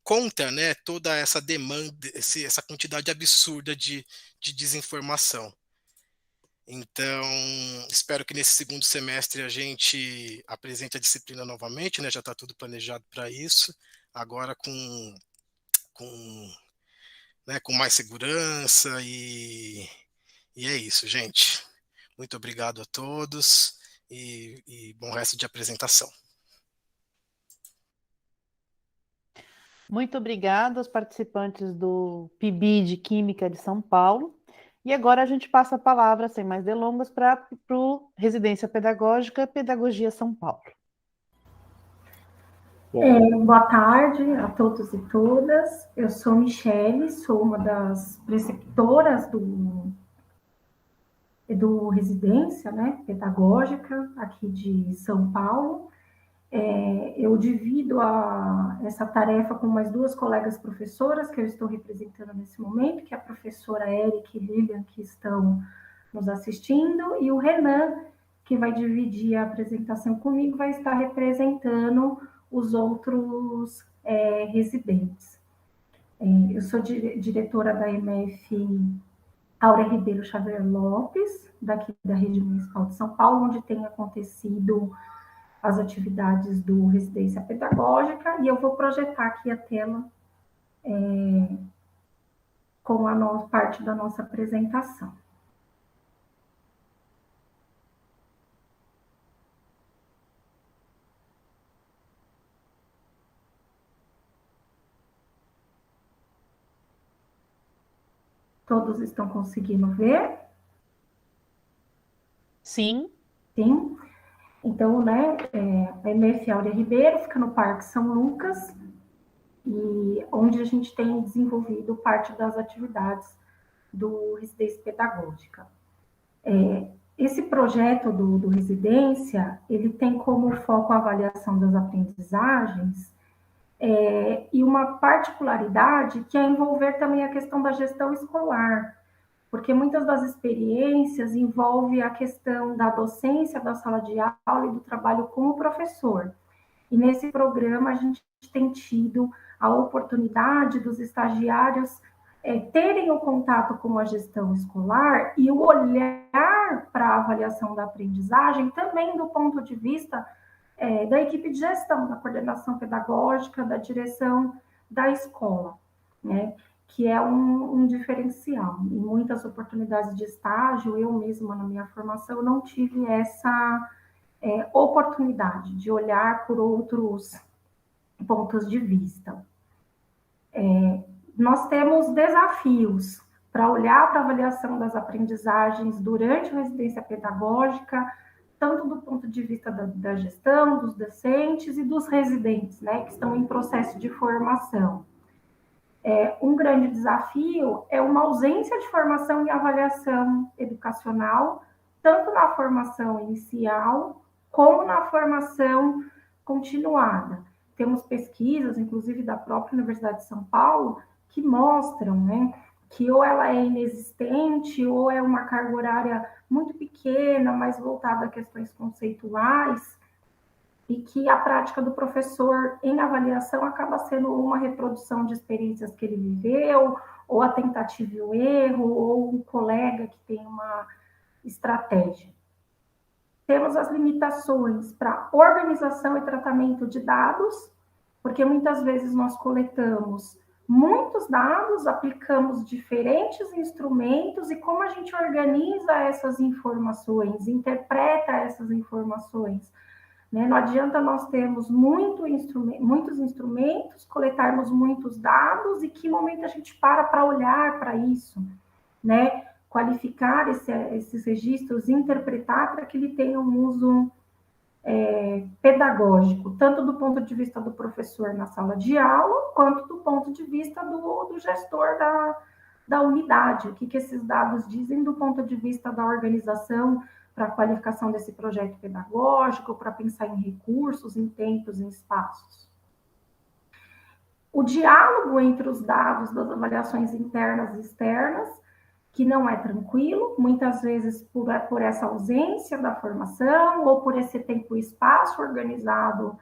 contra, né, toda essa demanda, essa quantidade absurda de desinformação. Então, espero que nesse segundo semestre a gente apresente a disciplina novamente, né, já está tudo planejado para isso, agora com mais segurança, e é isso, gente. Muito obrigado a todos e bom resto de apresentação. Muito obrigada aos participantes do PIB de Química de São Paulo. E agora a gente passa a palavra, sem mais delongas, para o Residência Pedagógica, Pedagogia São Paulo. Boa tarde a todos e todas. Eu sou Michele, sou uma das preceptoras do Residência, né, Pedagógica aqui de São Paulo. Eu divido essa tarefa com mais duas colegas professoras que eu estou representando nesse momento, que é a professora Eric e Lilian, que estão nos assistindo, e o Renan, que vai dividir a apresentação comigo, vai estar representando os outros residentes. Eu sou diretora da MF Áurea Ribeiro Xavier Lopes, daqui da Rede Municipal de São Paulo, onde tem acontecido as atividades do Residência Pedagógica, e eu vou projetar aqui a tela com a parte da nossa apresentação. Todos estão conseguindo ver? Sim. Sim. Então, né, a MF Áurea Ribeiro fica no Parque São Lucas, e onde a gente tem desenvolvido parte das atividades do Residência Pedagógica. Esse projeto do Residência, ele tem como foco a avaliação das aprendizagens e uma particularidade que é envolver também a questão da gestão escolar, porque muitas das experiências envolvem a questão da docência, da sala de aula e do trabalho com o professor. E nesse programa a gente tem tido a oportunidade dos estagiários terem o contato com a gestão escolar e o olhar para a avaliação da aprendizagem também do ponto de vista da equipe de gestão, da coordenação pedagógica, da direção da escola, né? Que é um diferencial. Em muitas oportunidades de estágio, eu mesma, na minha formação, não tive essa oportunidade de olhar por outros pontos de vista. Nós temos desafios para olhar para a avaliação das aprendizagens durante a residência pedagógica, tanto do ponto de vista da gestão, dos docentes e dos residentes, né, que estão em processo de formação. Um grande desafio é uma ausência de formação e avaliação educacional, tanto na formação inicial, como na formação continuada. Temos pesquisas, inclusive da própria Universidade de São Paulo, que mostram, né, que ou ela é inexistente, ou é uma carga horária muito pequena, mais voltada a questões conceituais, e que a prática do professor em avaliação acaba sendo uma reprodução de experiências que ele viveu, ou a tentativa e o erro, ou um colega que tem uma estratégia. Temos as limitações para organização e tratamento de dados, porque muitas vezes nós coletamos muitos dados, aplicamos diferentes instrumentos, e como a gente organiza essas informações, interpreta essas informações, né? Não adianta nós termos muitos instrumentos, coletarmos muitos dados, e que momento a gente para olhar para isso, né? Qualificar esses registros, interpretar para que ele tenha um uso pedagógico, tanto do ponto de vista do professor na sala de aula, quanto do ponto de vista do gestor da unidade. O que esses dados dizem do ponto de vista da organização para a qualificação desse projeto pedagógico, para pensar em recursos, em tempos, em espaços. O diálogo entre os dados das avaliações internas e externas, que não é tranquilo, muitas vezes por essa ausência da formação, ou por esse tempo e espaço organizado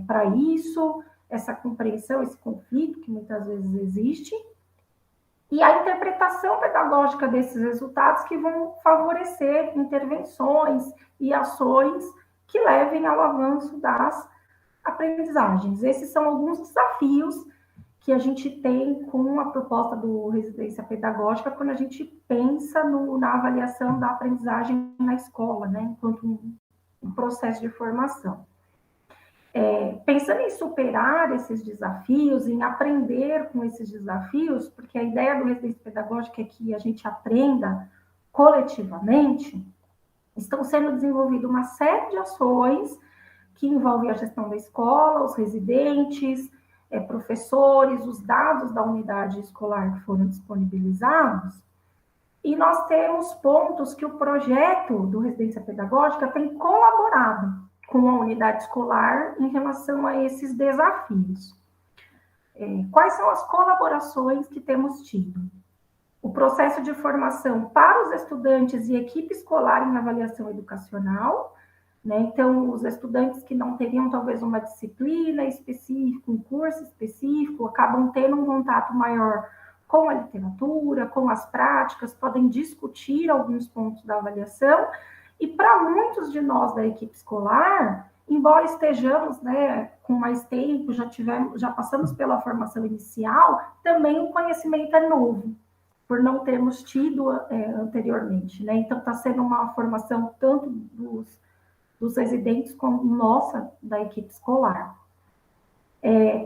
para isso, essa compreensão, esse conflito que muitas vezes existe, e a interpretação pedagógica desses resultados que vão favorecer intervenções e ações que levem ao avanço das aprendizagens. Esses são alguns desafios que a gente tem com a proposta do Residência Pedagógica quando a gente pensa na avaliação da aprendizagem na escola, né, enquanto um processo de formação. Pensando em superar esses desafios, em aprender com esses desafios, porque a ideia do Residência Pedagógica é que a gente aprenda coletivamente, estão sendo desenvolvidas uma série de ações que envolvem a gestão da escola, os residentes, professores, os dados da unidade escolar que foram disponibilizados, e nós temos pontos que o projeto do Residência Pedagógica tem colaborado com a unidade escolar em relação a esses desafios. Quais são as colaborações que temos tido? O processo de formação para os estudantes e equipe escolar em avaliação educacional, né? Então, os estudantes que não teriam talvez uma disciplina específica, um curso específico, acabam tendo um contato maior com a literatura, com as práticas, podem discutir alguns pontos da avaliação, e para muitos de nós da equipe escolar, embora estejamos, né, com mais tempo, já passamos pela formação inicial, também o conhecimento é novo, por não termos tido anteriormente, né? Então, está sendo uma formação tanto dos residentes como nossa, da equipe escolar.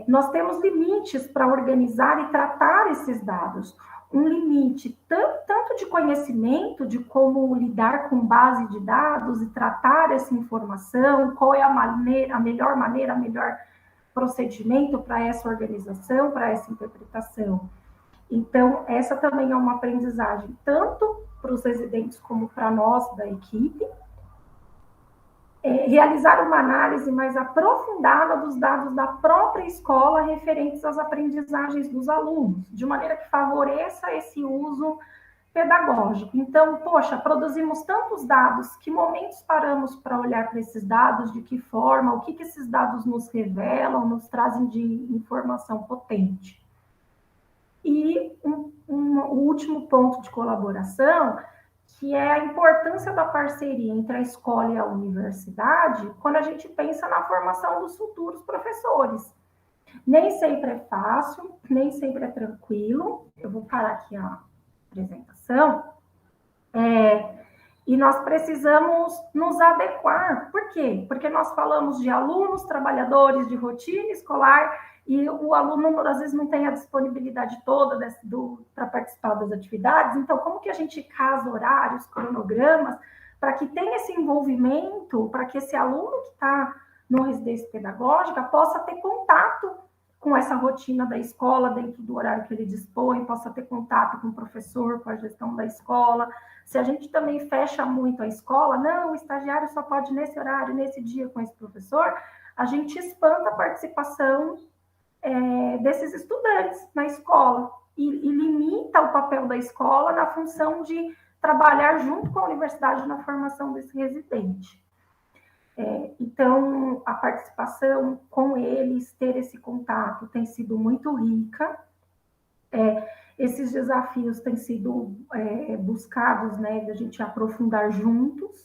Nós temos limites para organizar e tratar esses dados. Um limite tanto de conhecimento, de como lidar com base de dados e tratar essa informação, qual é a melhor maneira, o melhor procedimento para essa organização, para essa interpretação. Então, essa também é uma aprendizagem, tanto para os residentes como para nós da equipe. Realizar uma análise mais aprofundada dos dados da própria escola referentes às aprendizagens dos alunos, de maneira que favoreça esse uso pedagógico. Então, poxa, produzimos tantos dados, que momentos paramos para olhar para esses dados, de que forma, o que esses dados nos revelam, nos trazem de informação potente. E o último ponto de colaboração, que é a importância da parceria entre a escola e a universidade, quando a gente pensa na formação dos futuros professores. Nem sempre é fácil, nem sempre é tranquilo. Eu vou parar aqui a apresentação. E nós precisamos nos adequar. Por quê? Porque nós falamos de alunos, trabalhadores, de rotina escolar, e o aluno, às vezes, não tem a disponibilidade toda para participar das atividades. Então, como que a gente casa horários, cronogramas, para que tenha esse envolvimento, para que esse aluno que está no residência pedagógica possa ter contato com essa rotina da escola, dentro do horário que ele dispõe, possa ter contato com o professor, com a gestão da escola. Se a gente também fecha muito a escola, não, o estagiário só pode nesse horário, nesse dia com esse professor, a gente espanta a participação desses estudantes na escola e limita o papel da escola na função de trabalhar junto com a universidade na formação desse residente. Então, a participação com eles, ter esse contato, tem sido muito rica. Esses desafios têm sido buscados, né, da gente aprofundar juntos,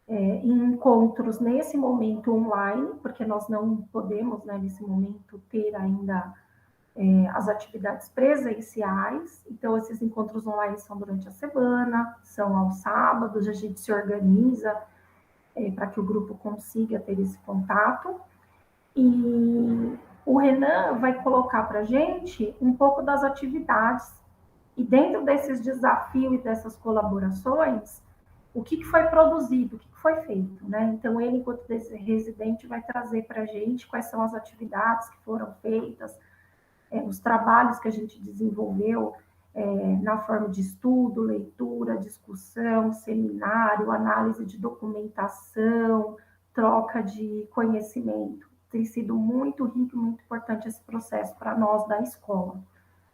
em encontros nesse momento online, porque nós não podemos, né, nesse momento, ter ainda as atividades presenciais. Então, esses encontros online são durante a semana, são aos sábados, a gente se organiza para que o grupo consiga ter esse contato. E o Renan vai colocar para a gente um pouco das atividades. E dentro desses desafios e dessas colaborações, o que foi produzido, o que foi feito, né? Então, ele, enquanto residente, vai trazer para a gente quais são as atividades que foram feitas, os trabalhos que a gente desenvolveu na forma de estudo, leitura, discussão, seminário, análise de documentação, troca de conhecimento. Tem sido muito rico e muito importante esse processo para nós da escola.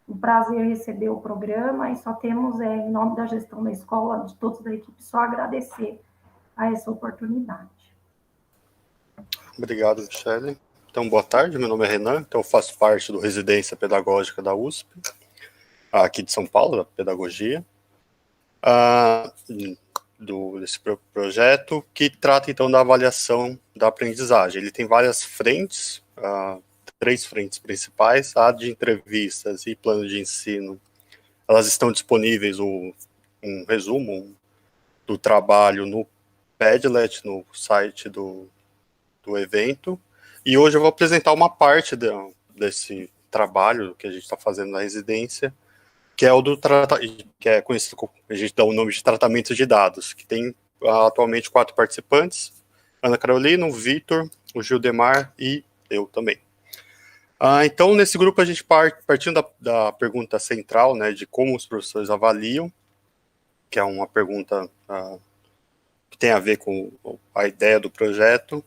Um prazer receber o programa e só temos, em nome da gestão da escola, de todos da equipe, só agradecer a essa oportunidade. Obrigado, Michele. Então, boa tarde, meu nome é Renan, então eu faço parte do Residência Pedagógica da USP, aqui de São Paulo, da Pedagogia, desse projeto, que trata, então, da avaliação da aprendizagem. Ele tem várias frentes, 3 frentes principais, a de entrevistas e plano de ensino. Elas estão disponíveis, um resumo do trabalho no Padlet, no site do evento, e hoje eu vou apresentar uma parte desse trabalho que a gente está fazendo na residência, que é o que é conhecido como, a gente dá o nome de tratamento de dados, que tem atualmente 4 participantes, Ana Carolina, o Vitor, o Gildemar e eu também. Então, nesse grupo, a gente partindo da pergunta central, né, de como os professores avaliam, que é uma pergunta que tem a ver com a ideia do projeto,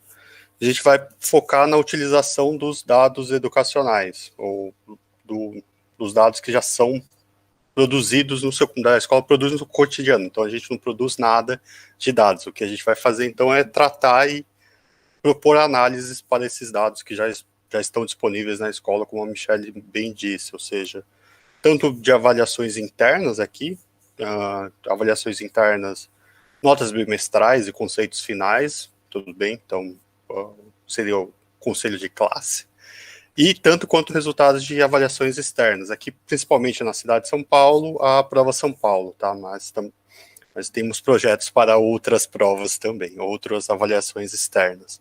a gente vai focar na utilização dos dados educacionais, ou dos dados que já são produzidos da escola produz no cotidiano. Então, a gente não produz nada de dados. O que a gente vai fazer, então, é tratar e propor análises para esses dados que já estão disponíveis na escola, como a Michele bem disse, ou seja, tanto de avaliações internas aqui, avaliações internas, notas bimestrais e conceitos finais, tudo bem, então seria o conselho de classe, e tanto quanto resultados de avaliações externas, aqui principalmente na cidade de São Paulo, a prova São Paulo, tá, mas temos projetos para outras provas também, outras avaliações externas.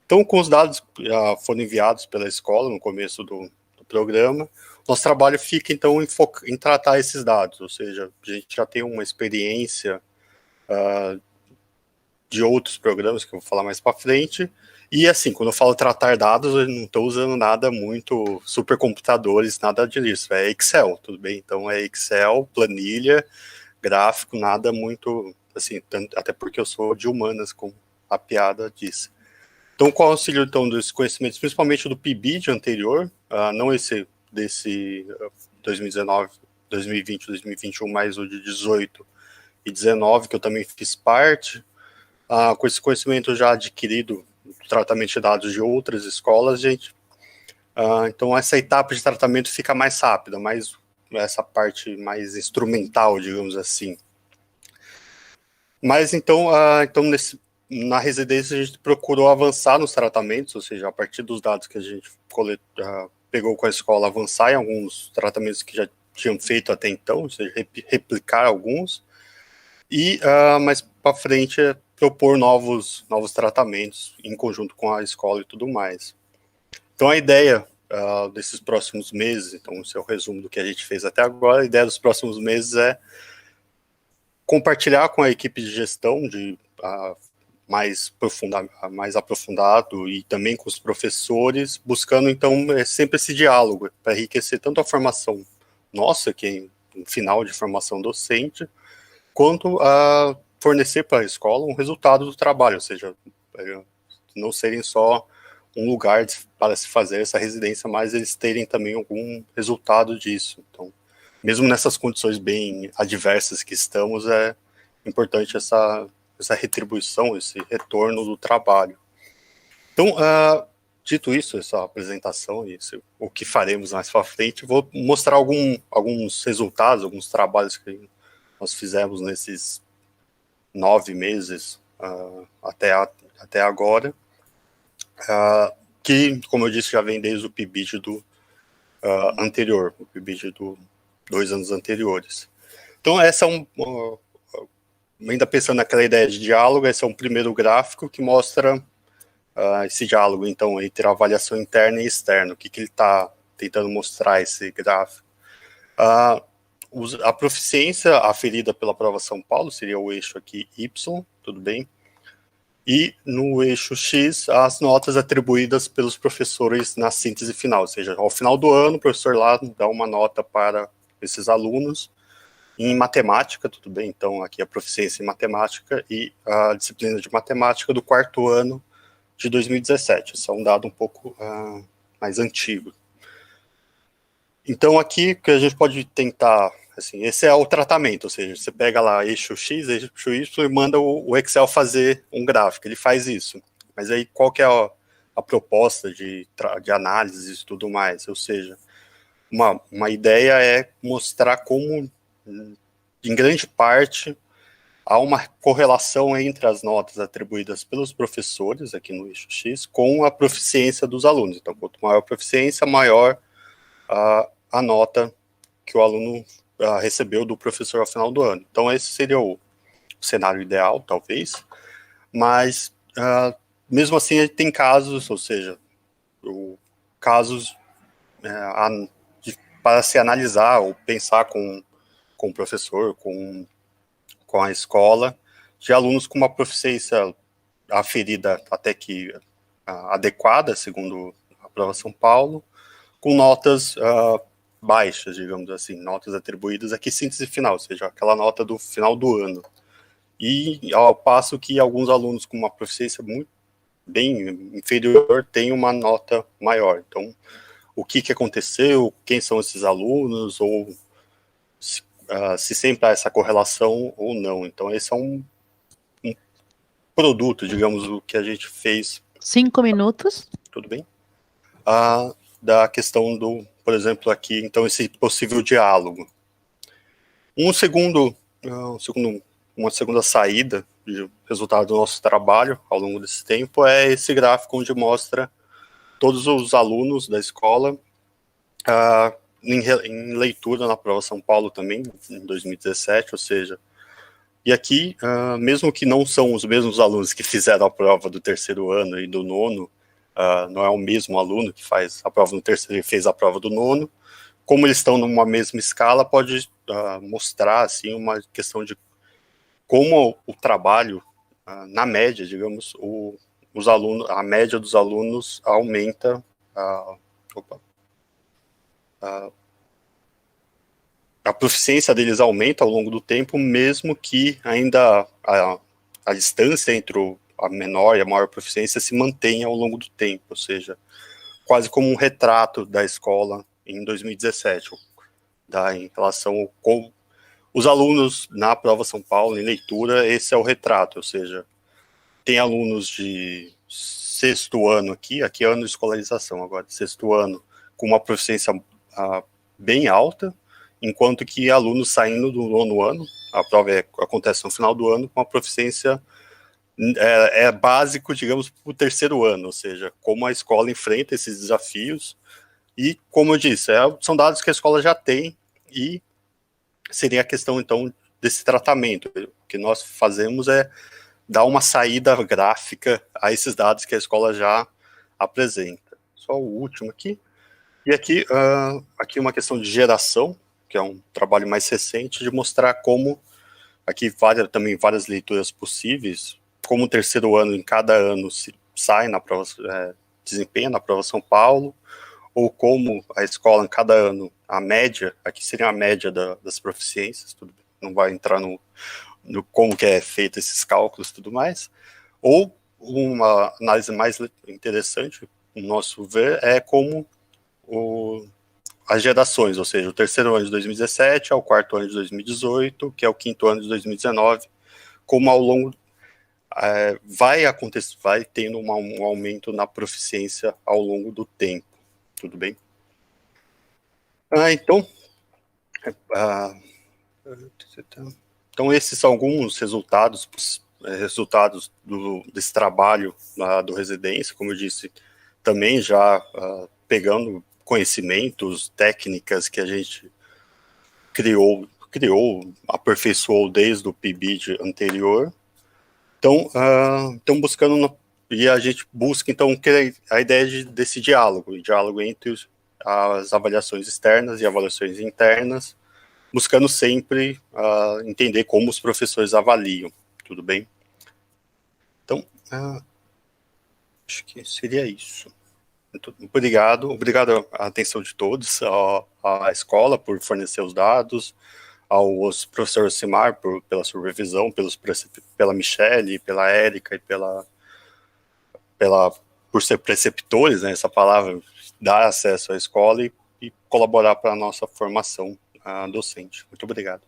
Então, com os dados que foram enviados pela escola no começo do programa, nosso trabalho fica, então, em tratar esses dados, ou seja, a gente já tem uma experiência de outros programas, que eu vou falar mais para frente, e assim, quando eu falo tratar dados, eu não estou usando nada muito supercomputadores, nada disso, é Excel, tudo bem? Então, é Excel, planilha, gráfico, nada muito, assim, até porque eu sou de humanas, como a piada disse. Então, com o auxílio, então, dos conhecimentos, principalmente do PIBID anterior, não esse desse 2019, 2020, 2021, mas o de 18 e 19, que eu também fiz parte, com esse conhecimento já adquirido do tratamento de dados de outras escolas, gente, então essa etapa de tratamento fica mais rápida, mas essa parte mais instrumental, digamos assim. Mas então, na residência a gente procurou avançar nos tratamentos, ou seja, a partir dos dados que a gente pegou com a escola, avançar em alguns tratamentos que já tinham feito até então, ou seja, replicar alguns, e mais para frente propor novos tratamentos em conjunto com a escola e tudo mais. Então a ideia desses próximos meses, então esse é o resumo do que a gente fez até agora, a ideia dos próximos meses é compartilhar com a equipe de gestão mais aprofundado e também com os professores, buscando então sempre esse diálogo para enriquecer tanto a formação nossa, que é um final de formação docente, quanto a fornecer para a escola um resultado do trabalho, ou seja, não serem só um lugar para se fazer essa residência, mas eles terem também algum resultado disso. Então, mesmo nessas condições bem adversas que estamos, é importante essa retribuição, esse retorno do trabalho. Então, dito isso, essa apresentação e o que faremos mais para frente, vou mostrar alguns resultados, alguns trabalhos que nós fizemos nesses 9 meses até agora, que, como eu disse, já vem desde o PIBID anterior, o PIBID do 2 anos anteriores. Então, essa é ainda pensando naquela ideia de diálogo, esse é um primeiro gráfico que mostra esse diálogo, então, entre a avaliação interna e externa. O que ele está tentando mostrar, esse gráfico? A proficiência aferida pela prova São Paulo seria o eixo aqui Y, tudo bem? E no eixo X, as notas atribuídas pelos professores na síntese final, ou seja, ao final do ano, o professor lá dá uma nota para esses alunos em matemática, tudo bem? Então, aqui a proficiência em matemática e a disciplina de matemática do 4º ano de 2017. Esse é um dado um pouco mais antigo. Então, aqui, que a gente pode tentar, assim, esse é o tratamento, ou seja, você pega lá eixo X, eixo Y e manda o Excel fazer um gráfico, ele faz isso. Mas aí, qual que é a proposta de análise e tudo mais? Ou seja, uma ideia é mostrar como, em grande parte, há uma correlação entre as notas atribuídas pelos professores, aqui no eixo X, com a proficiência dos alunos. Então, quanto maior a proficiência, maior a nota que o aluno recebeu do professor ao final do ano. Então, esse seria o cenário ideal, talvez, mas, mesmo assim, tem casos, ou seja, casos para se analisar ou pensar com o professor, com a escola, de alunos com uma proficiência aferida até que adequada, segundo a prova São Paulo, com notas baixas, digamos assim, notas atribuídas aqui síntese final, ou seja, aquela nota do final do ano. E ao passo que alguns alunos com uma proficiência muito bem inferior têm uma nota maior. Então, o que aconteceu, quem são esses alunos, ou se sempre há essa correlação ou não. Então, esse é um produto, digamos, o que a gente fez. 5 minutos. Tudo bem? Da questão por exemplo, aqui, então, esse possível diálogo. Uma segunda saída de resultado do nosso trabalho ao longo desse tempo é esse gráfico onde mostra todos os alunos da escola em leitura na prova São Paulo também, em 2017, ou seja, e aqui, mesmo que não são os mesmos alunos que fizeram a prova do 3º ano e do 9º, não é o mesmo aluno que faz a prova no 3º e fez a prova do 9º, como eles estão numa mesma escala, pode mostrar, assim, uma questão de como o trabalho, na média, digamos, a média dos alunos aumenta, a proficiência deles aumenta ao longo do tempo, mesmo que ainda a distância entre a menor e a maior proficiência se mantenha ao longo do tempo, ou seja, quase como um retrato da escola em 2017, em relação com os alunos na prova São Paulo, em leitura, esse é o retrato, ou seja, tem alunos de 6º ano aqui é ano de escolarização agora, 6º ano, com uma proficiência bem alta, enquanto que alunos saindo do nono ano, a prova acontece no final do ano, com a proficiência básico, digamos, para o terceiro ano, ou seja, como a escola enfrenta esses desafios, e, como eu disse, são dados que a escola já tem, e seria a questão, então, desse tratamento. O que nós fazemos é dar uma saída gráfica a esses dados que a escola já apresenta. Só o último aqui. E aqui, aqui uma questão de geração, que é um trabalho mais recente, de mostrar como, aqui também várias leituras possíveis, como o terceiro ano, em cada ano, se sai na prova, desempenha na prova São Paulo, ou como a escola, em cada ano, a média, aqui seria a média das proficiências, tudo bem, não vai entrar no como que é feito esses cálculos e tudo mais, ou uma análise mais interessante, no nosso ver, é como as gerações, ou seja, o terceiro ano de 2017 ao quarto ano de 2018, que é o quinto ano de 2019, como ao longo vai tendo um aumento na proficiência ao longo do tempo, tudo bem? Então esses são alguns resultados desse trabalho do Residência, como eu disse, também já pegando conhecimentos, técnicas que a gente criou, aperfeiçoou desde o PIBID anterior. Então buscando, e a gente busca, então, a ideia desse diálogo entre as avaliações externas e avaliações internas, buscando sempre entender como os professores avaliam, tudo bem? Então, acho que seria isso. Muito obrigado à atenção de todos, à escola por fornecer os dados, aos professores Simar pela supervisão, pela Michele, pela Érica e por ser preceptores, né, essa palavra, dar acesso à escola e colaborar para a nossa formação docente. Muito obrigado.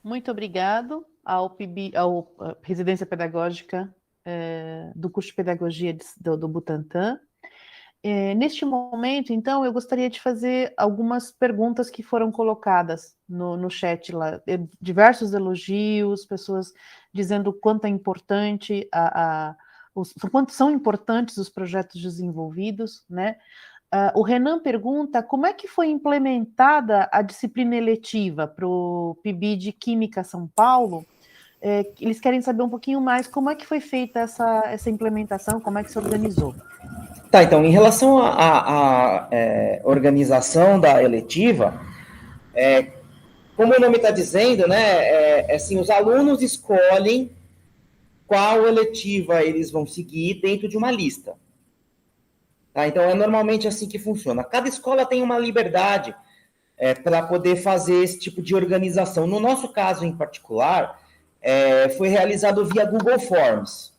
Muito obrigado ao Residência Pedagógica do curso de Pedagogia do Butantan. Neste momento, então, eu gostaria de fazer algumas perguntas que foram colocadas no chat lá. Diversos elogios, pessoas dizendo o quanto é importante, o quanto são importantes os projetos desenvolvidos, né? O Renan pergunta como é que foi implementada a disciplina eletiva para o PIBID Química São Paulo. Eles querem saber um pouquinho mais como é que foi feita essa implementação, como é que se organizou. Tá, então, em relação à organização da eletiva, como o nome está dizendo, né, assim, os alunos escolhem qual eletiva eles vão seguir dentro de uma lista. Tá, então, é normalmente assim que funciona. Cada escola tem uma liberdade para poder fazer esse tipo de organização. No nosso caso, em particular, foi realizado via Google Forms.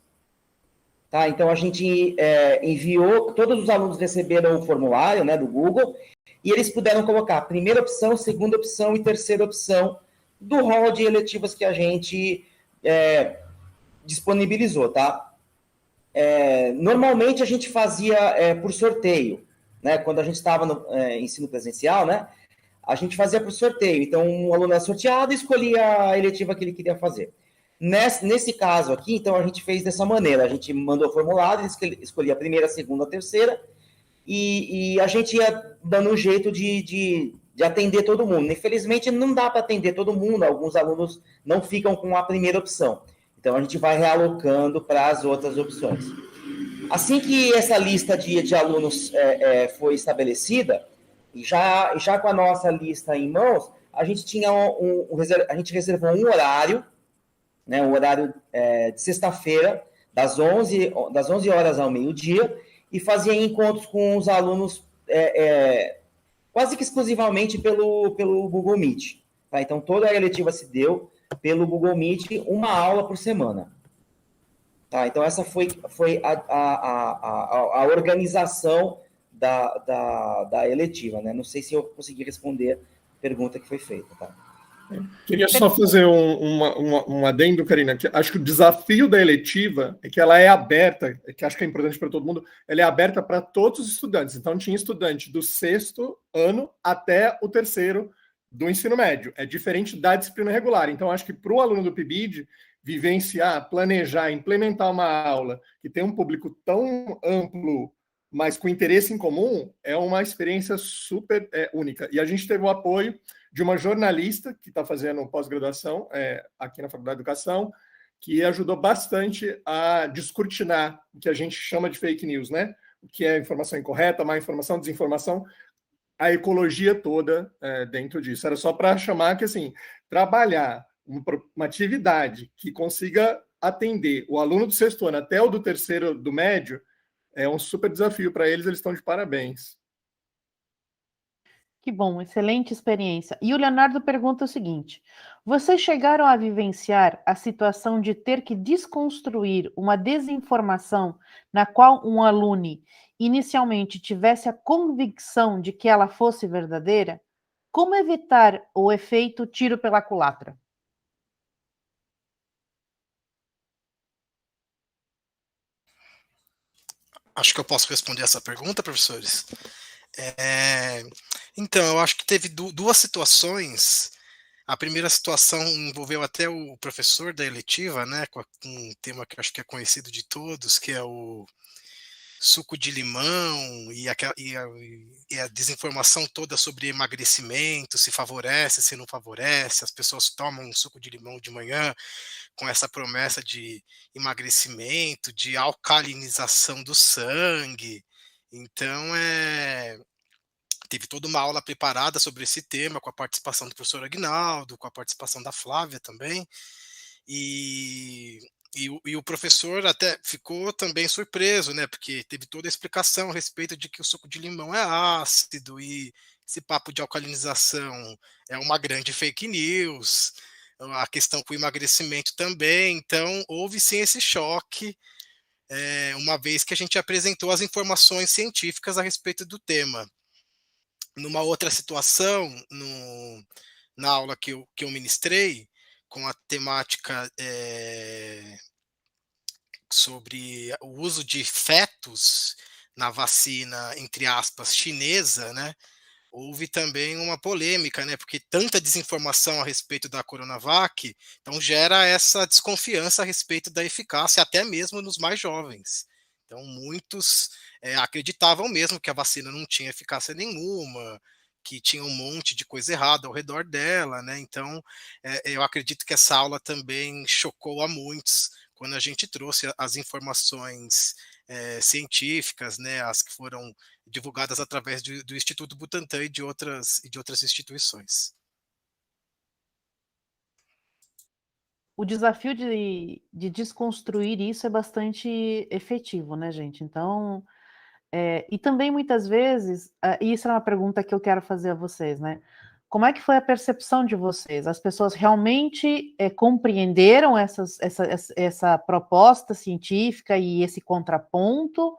Tá, então, a gente enviou, todos os alunos receberam o formulário, né, do Google, e eles puderam colocar a primeira opção, segunda opção e terceira opção do rol de eletivas que a gente disponibilizou, tá? Normalmente, a gente fazia por sorteio, né? Quando a gente estava no ensino presencial, né? A gente fazia por sorteio. Então, um aluno era sorteado e escolhia a eletiva que ele queria fazer. Nesse caso aqui, então, a gente fez dessa maneira. A gente mandou o formulário, escolhia a primeira, a segunda, a terceira, e a gente ia dando um jeito de atender todo mundo. Infelizmente, não dá para atender todo mundo. Alguns alunos não ficam com a primeira opção. Então, a gente vai realocando para as outras opções. Assim que essa lista de alunos foi estabelecida, e já com a nossa lista em mãos, a gente tinha a gente reservou um horário, né, um horário de sexta-feira, das 11 horas ao meio-dia, e fazia encontros com os alunos quase que exclusivamente pelo Google Meet. Tá? Então, toda a eletiva se deu pelo Google Meet, uma aula por semana. Tá? Então, essa foi a organização da eletiva. Né? Não sei se eu consegui responder a pergunta que foi feita. Tá? Queria só fazer um adendo, Karina, que acho que o desafio da eletiva é que ela é aberta, que acho que é importante para todo mundo, ela é aberta para todos os estudantes. Então, tinha estudante do 6º ano até o 3º do ensino médio. É diferente da disciplina regular. Então, acho que para o aluno do PIBID, vivenciar, planejar, implementar uma aula que tem um público tão amplo, mas com interesse em comum, é uma experiência super única. E a gente teve o apoio de uma jornalista que está fazendo pós-graduação aqui na Faculdade de Educação, que ajudou bastante a descortinar o que a gente chama de fake news, né? O que é informação incorreta, má informação, desinformação, a ecologia toda dentro disso. Era só para chamar que, assim, trabalhar uma atividade que consiga atender o aluno do 6º ano até o do 3º do médio é um super desafio para eles estão de parabéns. Que bom, excelente experiência. E o Leonardo pergunta o seguinte: vocês chegaram a vivenciar a situação de ter que desconstruir uma desinformação na qual um aluno inicialmente tivesse a convicção de que ela fosse verdadeira? Como evitar o efeito tiro pela culatra? Acho que eu posso responder essa pergunta, professores. Então, eu acho que teve duas situações. A primeira situação envolveu até o professor da eletiva, né, com um tema que eu acho que é conhecido de todos, que é o suco de limão e a desinformação toda sobre emagrecimento, se favorece, se não favorece. As pessoas tomam um suco de limão de manhã com essa promessa de emagrecimento, de alcalinização do sangue. Então, teve toda uma aula preparada sobre esse tema, com a participação do professor Aguinaldo, com a participação da Flávia também, e o professor até ficou também surpreso, né, porque teve toda a explicação a respeito de que o suco de limão é ácido, e esse papo de alcalinização é uma grande fake news, a questão com o emagrecimento também. Então, houve sim esse choque, uma vez que a gente apresentou as informações científicas a respeito do tema. Numa outra situação, na aula que eu ministrei, com a temática sobre o uso de fetos na vacina, entre aspas, chinesa, né? Houve também uma polêmica, né? Porque tanta desinformação a respeito da Coronavac, então gera essa desconfiança a respeito da eficácia, até mesmo nos mais jovens. Então, muitos acreditavam mesmo que a vacina não tinha eficácia nenhuma, que tinha um monte de coisa errada ao redor dela, né? Então, eu acredito que essa aula também chocou a muitos quando a gente trouxe as informações científicas, né? As que foram divulgadas através do Instituto Butantan e de outras instituições. O desafio de desconstruir isso é bastante efetivo, né, gente? Então, e também muitas vezes, isso é uma pergunta que eu quero fazer a vocês, né? Como é que foi a percepção de vocês? As pessoas realmente compreenderam essa proposta científica e esse contraponto?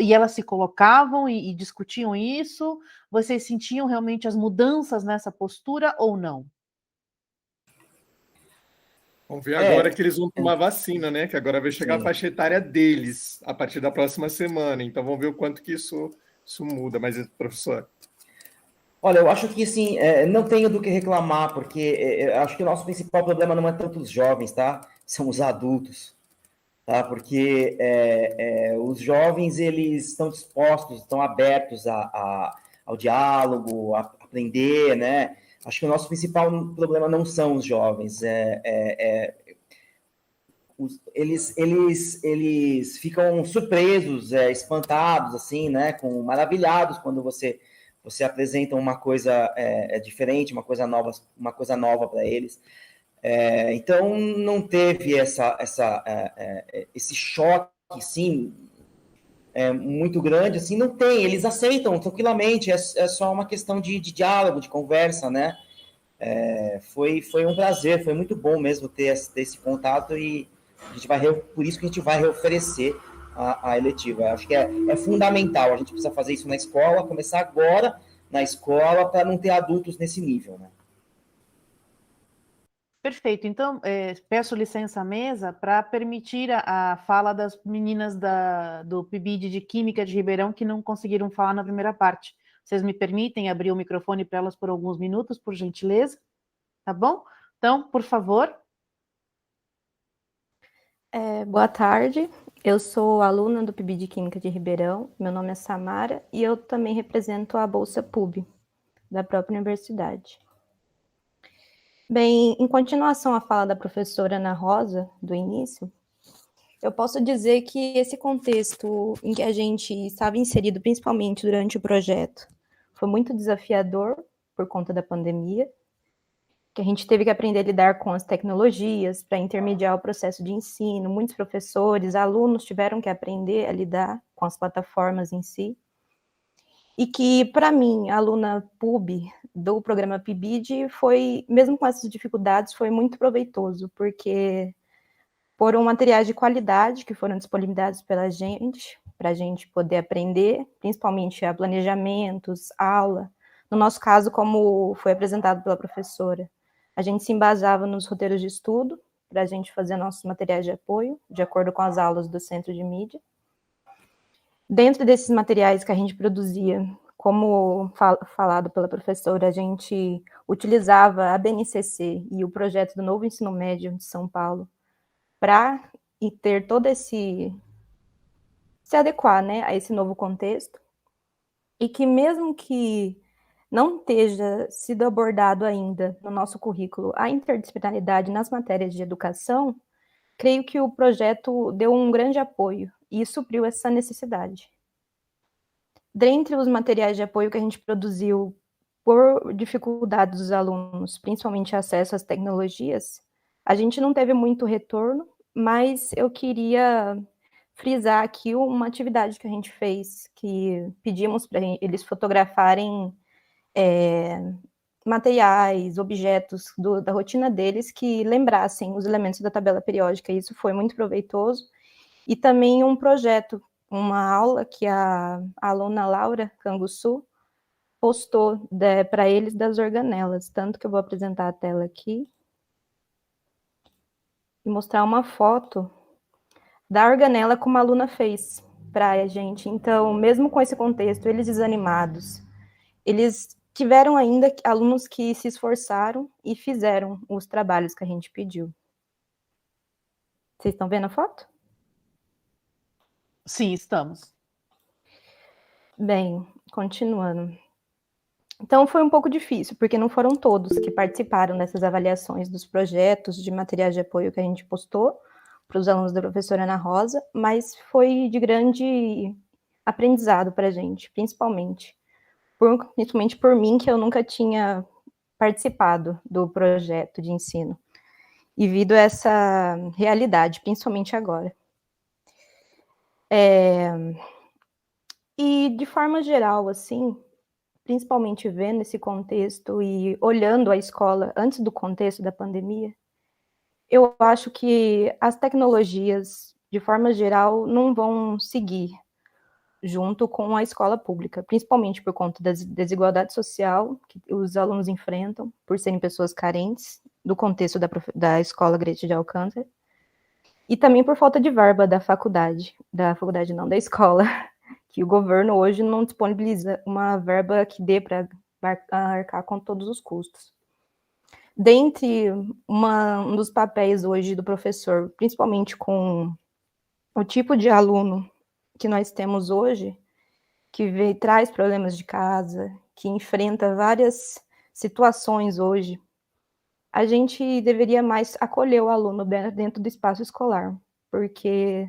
E elas se colocavam e discutiam isso? Vocês sentiam realmente as mudanças nessa postura ou não? Vamos ver agora que eles vão tomar vacina, né? Que agora vai chegar a faixa etária deles a partir da próxima semana. Então, vamos ver o quanto que isso muda. Mas, professor? Olha, eu acho que, assim, não tenho do que reclamar, porque acho que o nosso principal problema não é tanto os jovens, tá? São os adultos, tá? Porque os jovens, eles estão dispostos, estão abertos ao diálogo, a aprender, né? Acho que o nosso principal problema não são os jovens, eles ficam surpresos, espantados, assim, né? Maravilhados quando você apresenta uma coisa diferente, uma coisa nova para eles. Então, não teve esse choque, sim, muito grande, assim, não tem, eles aceitam tranquilamente, é só uma questão de diálogo, de conversa, né? Foi um prazer, foi muito bom mesmo ter esse contato, e a gente por isso que a gente vai reoferecer a eletiva. Acho que é fundamental, a gente precisa fazer isso na escola, começar agora na escola, para não ter adultos nesse nível, né? Perfeito. Então, peço licença à mesa para permitir a fala das meninas do PIBID de Química de Ribeirão que não conseguiram falar na primeira parte. Vocês me permitem abrir o microfone para elas por alguns minutos, por gentileza? Tá bom? Então, por favor. Boa tarde, eu sou aluna do PIB de Química de Ribeirão, meu nome é Samara e eu também represento a Bolsa PUB, da própria universidade. Bem, em continuação à fala da professora Ana Rosa, do início, eu posso dizer que esse contexto em que a gente estava inserido, principalmente durante o projeto, foi muito desafiador por conta da pandemia, que a gente teve que aprender a lidar com as tecnologias para intermediar o processo de ensino. Muitos professores, alunos tiveram que aprender a lidar com as plataformas em si. E que, para mim, aluna PUB do programa PIBID, foi, mesmo com essas dificuldades, foi muito proveitoso, porque foram materiais de qualidade que foram disponibilizados pela gente, para a gente poder aprender, principalmente a planejamentos, aula. No nosso caso, como foi apresentado pela professora, a gente se embasava nos roteiros de estudo para a gente fazer nossos materiais de apoio, de acordo com as aulas do Centro de Mídia. Dentro desses materiais que a gente produzia, como falado pela professora, a gente utilizava a BNCC e o projeto do Novo Ensino Médio de São Paulo para ter todo se adequar, né, a esse novo contexto, e que mesmo que não esteja sido abordado ainda no nosso currículo a interdisciplinaridade nas matérias de educação, creio que o projeto deu um grande apoio e supriu essa necessidade. Dentre os materiais de apoio que a gente produziu por dificuldades dos alunos, principalmente acesso às tecnologias, a gente não teve muito retorno, mas eu queria frisar aqui uma atividade que a gente fez, que pedimos para eles fotografarem materiais, objetos da rotina deles que lembrassem os elementos da tabela periódica. Isso foi muito proveitoso. E também um projeto, uma aula que a aluna Laura Canguçu postou para eles das organelas. Tanto que eu vou apresentar a tela aqui e mostrar uma foto da organela como a aluna fez para a gente. Então, mesmo com esse contexto, eles desanimados, eles tiveram ainda alunos que se esforçaram e fizeram os trabalhos que a gente pediu. Vocês estão vendo a foto? Sim, estamos. Bem, continuando. Então, foi um pouco difícil, porque não foram todos que participaram dessas avaliações dos projetos de materiais de apoio que a gente postou para os alunos da professora Ana Rosa, mas foi de grande aprendizado para a gente, principalmente por mim, que eu nunca tinha participado do projeto de ensino, e vindo essa realidade, principalmente agora. E, de forma geral, assim, principalmente vendo esse contexto e olhando a escola antes do contexto da pandemia, eu acho que as tecnologias, de forma geral, não vão seguir junto com a escola pública, principalmente por conta da desigualdade social que os alunos enfrentam, por serem pessoas carentes, do contexto da escola Grete de Alcântara, e também por falta de verba da escola, que o governo hoje não disponibiliza uma verba que dê para arcar com todos os custos. Dentre um dos papéis hoje do professor, principalmente com o tipo de aluno que nós temos hoje, que traz problemas de casa, que enfrenta várias situações hoje, a gente deveria mais acolher o aluno dentro do espaço escolar, porque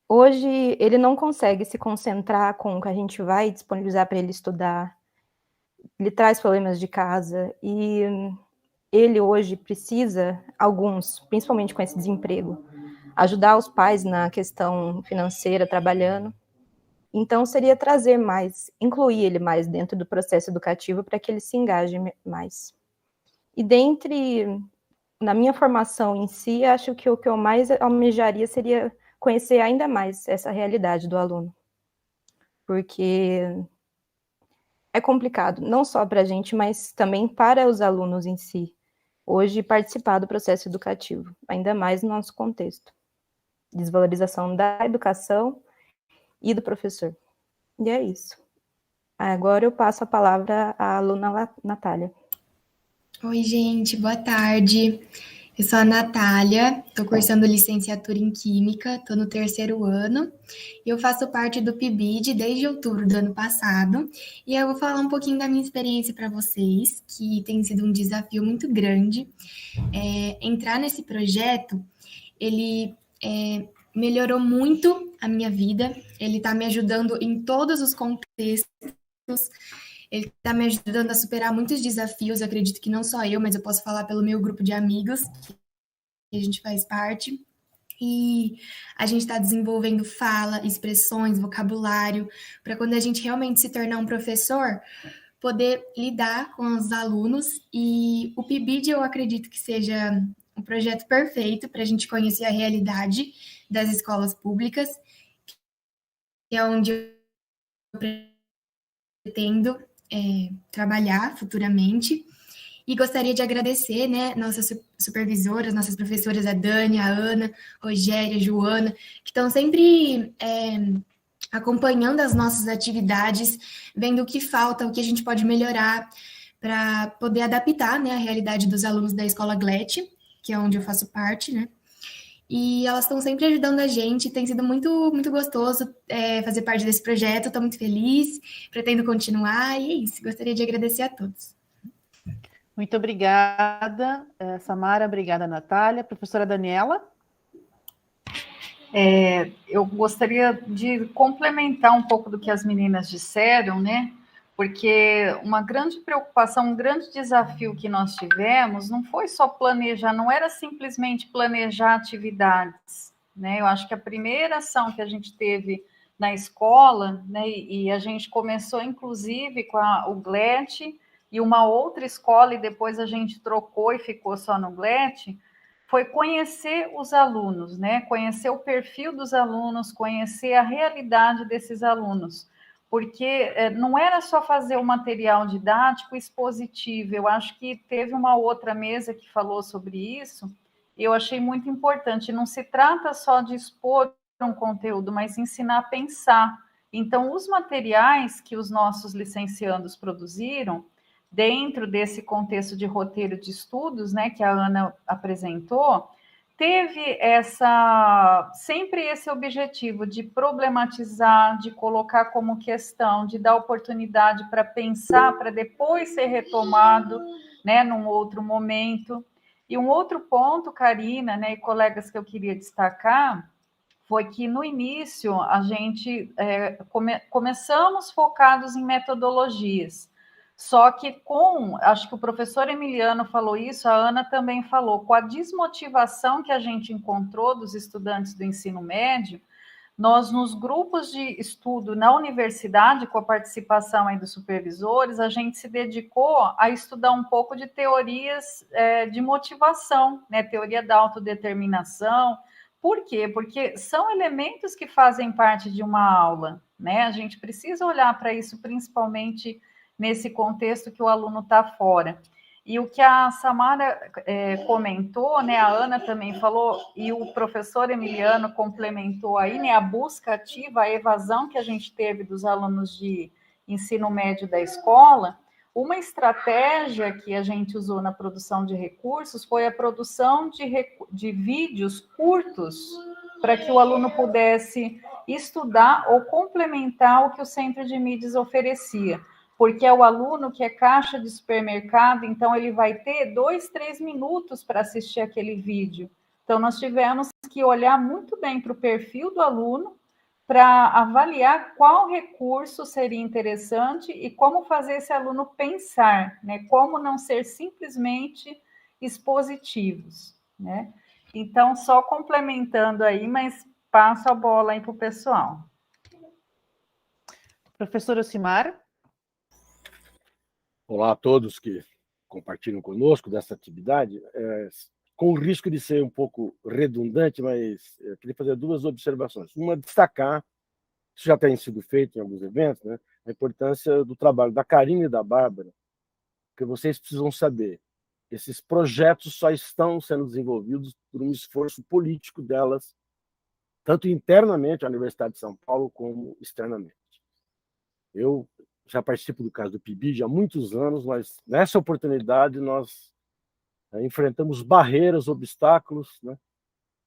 hoje ele não consegue se concentrar com o que a gente vai disponibilizar para ele estudar, ele traz problemas de casa, e ele hoje precisa, alguns, principalmente com esse desemprego, ajudar os pais na questão financeira, trabalhando. Então, seria trazer mais, incluir ele mais dentro do processo educativo para que ele se engaje mais. E na minha formação em si, acho que o que eu mais almejaria seria conhecer ainda mais essa realidade do aluno. Porque é complicado, não só para a gente, mas também para os alunos em si. hoje participar do processo educativo, ainda mais no nosso contexto. Desvalorização da educação e do professor. E é isso. Agora eu passo a palavra à aluna Natália. Oi, gente, boa tarde. Eu sou a Natália, estou cursando licenciatura em Química, estou no 3º ano, e eu faço parte do PIBID desde outubro do ano passado, e eu vou falar um pouquinho da minha experiência para vocês, que tem sido um desafio muito grande. Entrar nesse projeto, ele melhorou muito a minha vida, ele está me ajudando em todos os contextos, ele está me ajudando a superar muitos desafios, acredito que não só eu, mas eu posso falar pelo meu grupo de amigos, que a gente faz parte, e a gente está desenvolvendo fala, expressões, vocabulário, para quando a gente realmente se tornar um professor, poder lidar com os alunos, e o PIBID eu acredito que seja um projeto perfeito para a gente conhecer a realidade das escolas públicas, que é onde eu pretendo trabalhar futuramente. E gostaria de agradecer, né, nossas supervisoras, nossas professoras, a Dani, a Ana, Rogéria, a Joana, que estão sempre acompanhando as nossas atividades, vendo o que falta, o que a gente pode melhorar para poder adaptar, né, a realidade dos alunos da Escola Glete, que é onde eu faço parte, né? E elas estão sempre ajudando a gente, tem sido muito, muito gostoso fazer parte desse projeto, estou muito feliz, pretendo continuar, e é isso, gostaria de agradecer a todos. Muito obrigada, Samara, obrigada, Natália. Professora Daniela? Eu gostaria de complementar um pouco do que as meninas disseram, né? Porque uma grande preocupação, um grande desafio que nós tivemos não foi só planejar, não era simplesmente planejar atividades, né? Eu acho que a primeira ação que a gente teve na escola, né, e a gente começou inclusive com o GLET e uma outra escola, e depois a gente trocou e ficou só no GLET, foi conhecer os alunos, né? Conhecer o perfil dos alunos, conhecer a realidade desses alunos, porque não era só fazer o material didático expositivo. Eu acho que teve uma outra mesa que falou sobre isso, e eu achei muito importante. Não se trata só de expor um conteúdo, mas ensinar a pensar. Então, os materiais que os nossos licenciandos produziram, dentro desse contexto de roteiro de estudos, né, que a Ana apresentou, teve sempre esse objetivo de problematizar, de colocar como questão, de dar oportunidade para pensar, para depois ser retomado, né, num outro momento. E um outro ponto, Karina, né, e colegas, que eu queria destacar, foi que no início a gente começamos focados em metodologias. Só que acho que o professor Emiliano falou isso, a Ana também falou, com a desmotivação que a gente encontrou dos estudantes do ensino médio, nós, nos grupos de estudo na universidade, com a participação aí dos supervisores, a gente se dedicou a estudar um pouco de teorias de motivação, né? Teoria da autodeterminação. Por quê? Porque são elementos que fazem parte de uma aula, né? A gente precisa olhar para isso, principalmente nesse contexto que o aluno está fora. E o que a Samara comentou, né, a Ana também falou, e o professor Emiliano complementou aí, né, a busca ativa, a evasão que a gente teve dos alunos de ensino médio da escola. Uma estratégia que a gente usou na produção de recursos foi a produção de vídeos curtos, para que o aluno pudesse estudar ou complementar o que o Centro de Mídias oferecia. Porque é o aluno que é caixa de supermercado, então ele vai ter 2, 3 minutos para assistir aquele vídeo. Então, nós tivemos que olhar muito bem para o perfil do aluno, para avaliar qual recurso seria interessante e como fazer esse aluno pensar, né? Como não ser simplesmente expositivos, né? Então, só complementando aí, mas passo a bola aí para o pessoal. Professor Ocimar? Olá a todos que compartilham conosco dessa atividade. Com o risco de ser um pouco redundante, mas eu queria fazer 2 observações. Uma, destacar, isso já tem sido feito em alguns eventos, né, a importância do trabalho da Karine e da Bárbara, porque vocês precisam saber esses projetos só estão sendo desenvolvidos por um esforço político delas, tanto internamente à Universidade de São Paulo como externamente. Eu já participo do caso do PIBID há muitos anos, mas nessa oportunidade nós enfrentamos barreiras, obstáculos, né?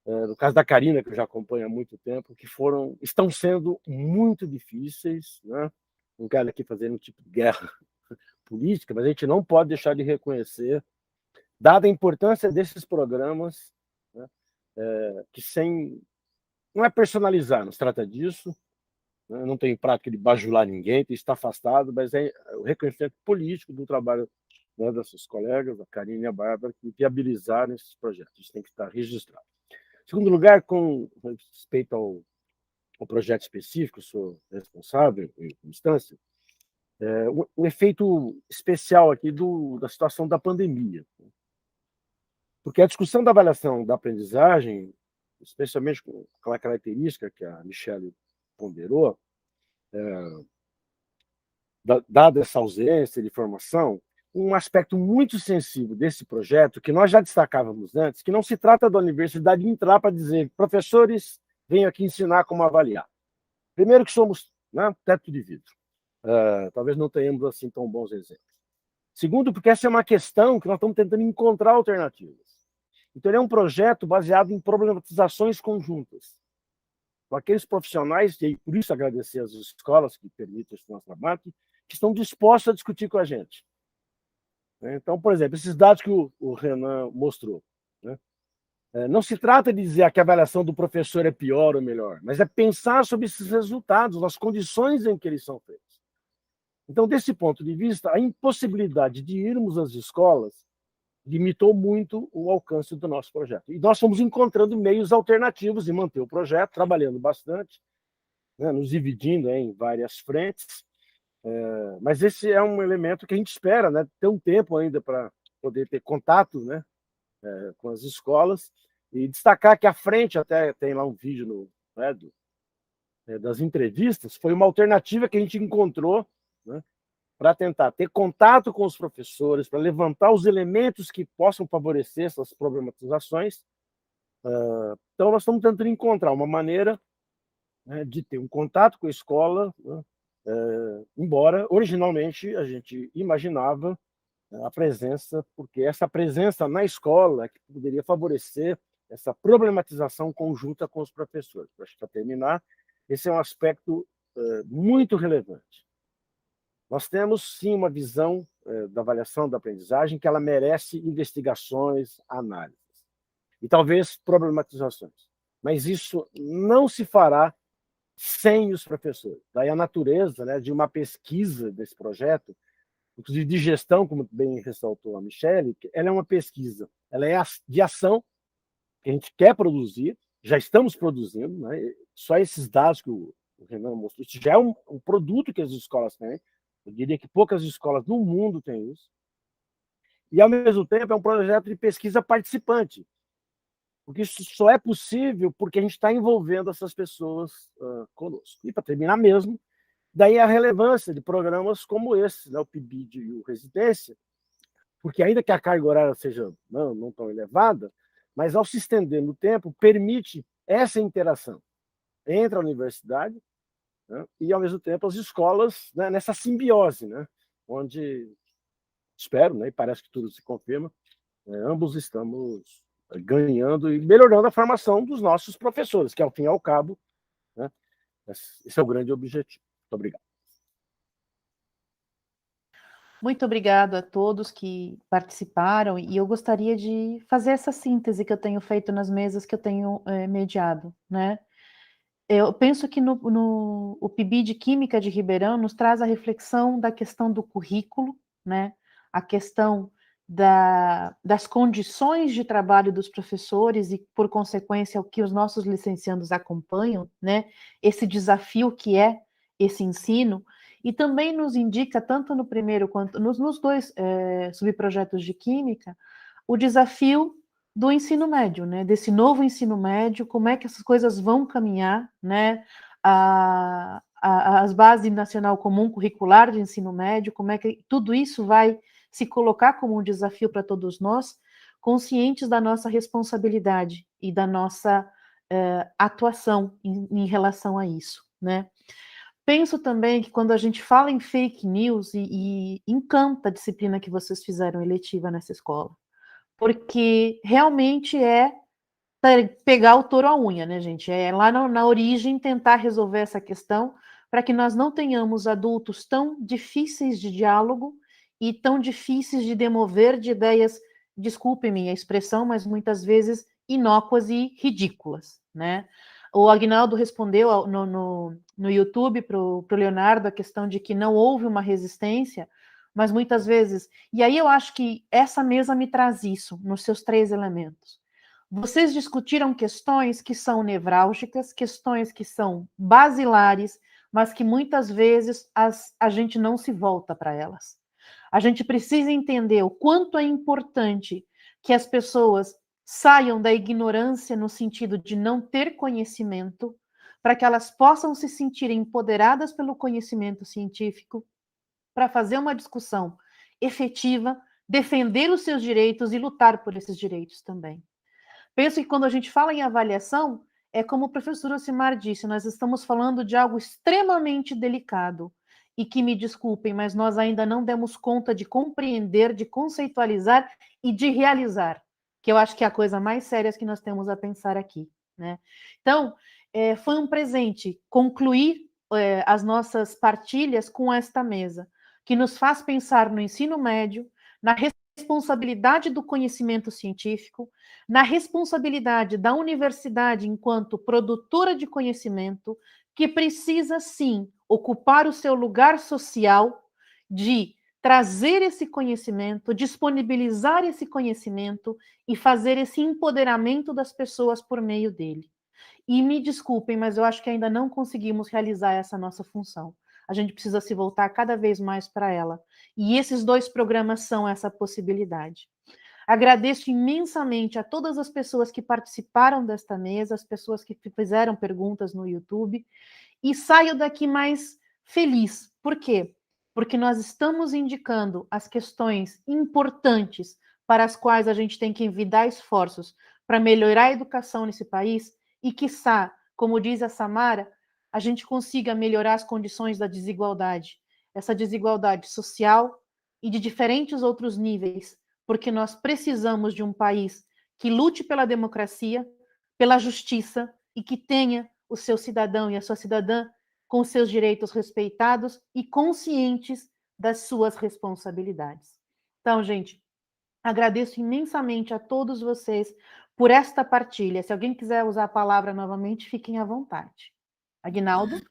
No caso da Karina, que eu já acompanho há muito tempo, que estão sendo muito difíceis, né? Não quero aqui fazer um tipo de guerra política, mas a gente não pode deixar de reconhecer, dada a importância desses programas, né? Que não é personalizar, não se trata disso, né? Não tem prática de bajular ninguém, tem que estar afastado, mas é o reconhecimento político do trabalho, né, das suas colegas, a Karina e a Bárbara, que viabilizaram esses projetos. Isso tem que estar registrado. Em segundo lugar, com respeito ao projeto específico, sou responsável em instância, um efeito especial aqui da situação da pandemia. Porque a discussão da avaliação da aprendizagem, especialmente com aquela característica que a Michele ponderou, dada essa ausência de formação, um aspecto muito sensível desse projeto, que nós já destacávamos antes, que não se trata da universidade entrar para dizer, professores, venham aqui ensinar como avaliar. Primeiro que somos, né, teto de vidro. Talvez não tenhamos assim tão bons exemplos. Segundo, porque essa é uma questão que nós estamos tentando encontrar alternativas. Então, ele é um projeto baseado em problematizações conjuntas. Com aqueles profissionais, e por isso agradecer às escolas que permitem esse nosso trabalho, que estão dispostos a discutir com a gente. Então, por exemplo, esses dados que o Renan mostrou, né? Não se trata de dizer que a avaliação do professor é pior ou melhor, mas é pensar sobre esses resultados, nas condições em que eles são feitos. Então, desse ponto de vista, a impossibilidade de irmos às escolas limitou muito o alcance do nosso projeto. E nós fomos encontrando meios alternativos de manter o projeto, trabalhando bastante, né, nos dividindo em várias frentes, mas esse é um elemento que a gente espera, né, ter um tempo ainda para poder ter contato, né, com as escolas, e destacar que à frente, até tem lá um vídeo das entrevistas, foi uma alternativa que a gente encontrou, né, para tentar ter contato com os professores, para levantar os elementos que possam favorecer essas problematizações. Então, nós estamos tentando encontrar uma maneira, né, de ter um contato com a escola, né, embora, originalmente, a gente imaginava a presença, porque essa presença na escola é que poderia favorecer essa problematização conjunta com os professores. Acho que, para terminar, esse é um aspecto muito relevante. Nós temos, sim, uma visão da avaliação da aprendizagem que ela merece investigações, análises e talvez problematizações. Mas isso não se fará sem os professores. Daí a natureza, né, de uma pesquisa desse projeto, inclusive de gestão, como bem ressaltou a Michele, ela é uma pesquisa, ela é de ação, que a gente quer produzir, já estamos produzindo, né? Só esses dados que o Renan mostrou, isso já é um produto que as escolas têm. Eu diria que poucas escolas no mundo têm isso. E, ao mesmo tempo, é um projeto de pesquisa participante, porque isso só é possível porque a gente está envolvendo essas pessoas conosco. E, para terminar mesmo, daí a relevância de programas como esse, né, o PIBID e o Residência, porque ainda que a carga horária seja não tão elevada, mas ao se estender no tempo, permite essa interação entre a universidade, né, e, ao mesmo tempo, as escolas, né, nessa simbiose, né, onde, espero, né, e parece que tudo se confirma, ambos estamos ganhando e melhorando a formação dos nossos professores, que, ao fim e ao cabo, né, esse é o grande objetivo. Muito obrigado. Muito obrigado a todos que participaram, e eu gostaria de fazer essa síntese que eu tenho feito nas mesas que eu tenho mediado, né? Eu penso que o PIBID de Química de Ribeirão nos traz a reflexão da questão do currículo, né? A questão das condições de trabalho dos professores e, por consequência, o que os nossos licenciandos acompanham, né? Esse desafio que é esse ensino, e também nos indica, tanto no primeiro quanto nos dois subprojetos de Química, o desafio do ensino médio, né? Desse novo ensino médio, como é que essas coisas vão caminhar, né? As bases nacional comum curricular de ensino médio, como é que tudo isso vai se colocar como um desafio para todos nós, conscientes da nossa responsabilidade e da nossa atuação em relação a isso, né? Penso também que quando a gente fala em fake news, e encanta a disciplina que vocês fizeram eletiva nessa escola, porque realmente é pegar o touro à unha, né, gente? É lá na origem tentar resolver essa questão para que nós não tenhamos adultos tão difíceis de diálogo e tão difíceis de demover de ideias, desculpem-me a expressão, mas muitas vezes inócuas e ridículas, né? O Aguinaldo respondeu no YouTube para o Leonardo a questão de que não houve uma resistência, mas muitas vezes... E aí eu acho que essa mesa me traz isso, nos seus 3 elementos. Vocês discutiram questões que são nevrálgicas, questões que são basilares, mas que muitas vezes a gente não se volta para elas. A gente precisa entender o quanto é importante que as pessoas saiam da ignorância no sentido de não ter conhecimento, para que elas possam se sentir empoderadas pelo conhecimento científico, para fazer uma discussão efetiva, defender os seus direitos e lutar por esses direitos também. Penso que quando a gente fala em avaliação, é como o professor Ocimar disse, nós estamos falando de algo extremamente delicado, e que, me desculpem, mas nós ainda não demos conta de compreender, de conceitualizar e de realizar, que eu acho que é a coisa mais séria que nós temos a pensar aqui, né? Então, foi um presente concluir as nossas partilhas com esta mesa, que nos faz pensar no ensino médio, na responsabilidade do conhecimento científico, na responsabilidade da universidade enquanto produtora de conhecimento, que precisa, sim, ocupar o seu lugar social de trazer esse conhecimento, disponibilizar esse conhecimento e fazer esse empoderamento das pessoas por meio dele. E me desculpem, mas eu acho que ainda não conseguimos realizar essa nossa função. A gente precisa se voltar cada vez mais para ela. E esses 2 programas são essa possibilidade. Agradeço imensamente a todas as pessoas que participaram desta mesa, as pessoas que fizeram perguntas no YouTube, e saio daqui mais feliz. Por quê? Porque nós estamos indicando as questões importantes para as quais a gente tem que envidar esforços para melhorar a educação nesse país e, quiçá, como diz a Samara, a gente consiga melhorar as condições da desigualdade, essa desigualdade social e de diferentes outros níveis, porque nós precisamos de um país que lute pela democracia, pela justiça e que tenha o seu cidadão e a sua cidadã com seus direitos respeitados e conscientes das suas responsabilidades. Então, gente, agradeço imensamente a todos vocês por esta partilha. Se alguém quiser usar a palavra novamente, fiquem à vontade. Aguinaldo?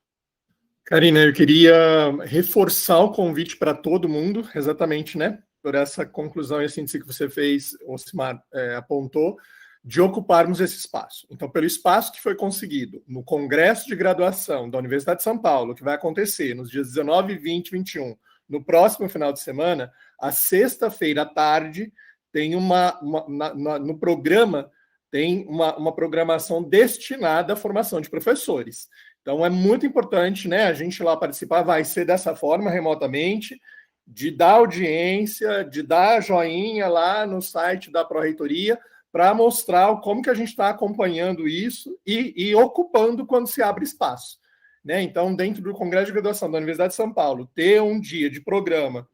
Karina, eu queria reforçar o convite para todo mundo, exatamente, né, por essa conclusão e síntese que você fez, o Ocimar apontou, de ocuparmos esse espaço. Então, pelo espaço que foi conseguido no Congresso de Graduação da Universidade de São Paulo, que vai acontecer nos dias 19, 20 e 21, no próximo final de semana, a sexta-feira à tarde, tem no programa, tem uma programação destinada à formação de professores. Então, é muito importante, né, a gente lá participar, vai ser dessa forma, remotamente, de dar audiência, de dar joinha lá no site da Pró-Reitoria, para mostrar como que a gente está acompanhando isso e ocupando quando se abre espaço, né? Então, dentro do Congresso de Graduação da Universidade de São Paulo, ter um dia de programa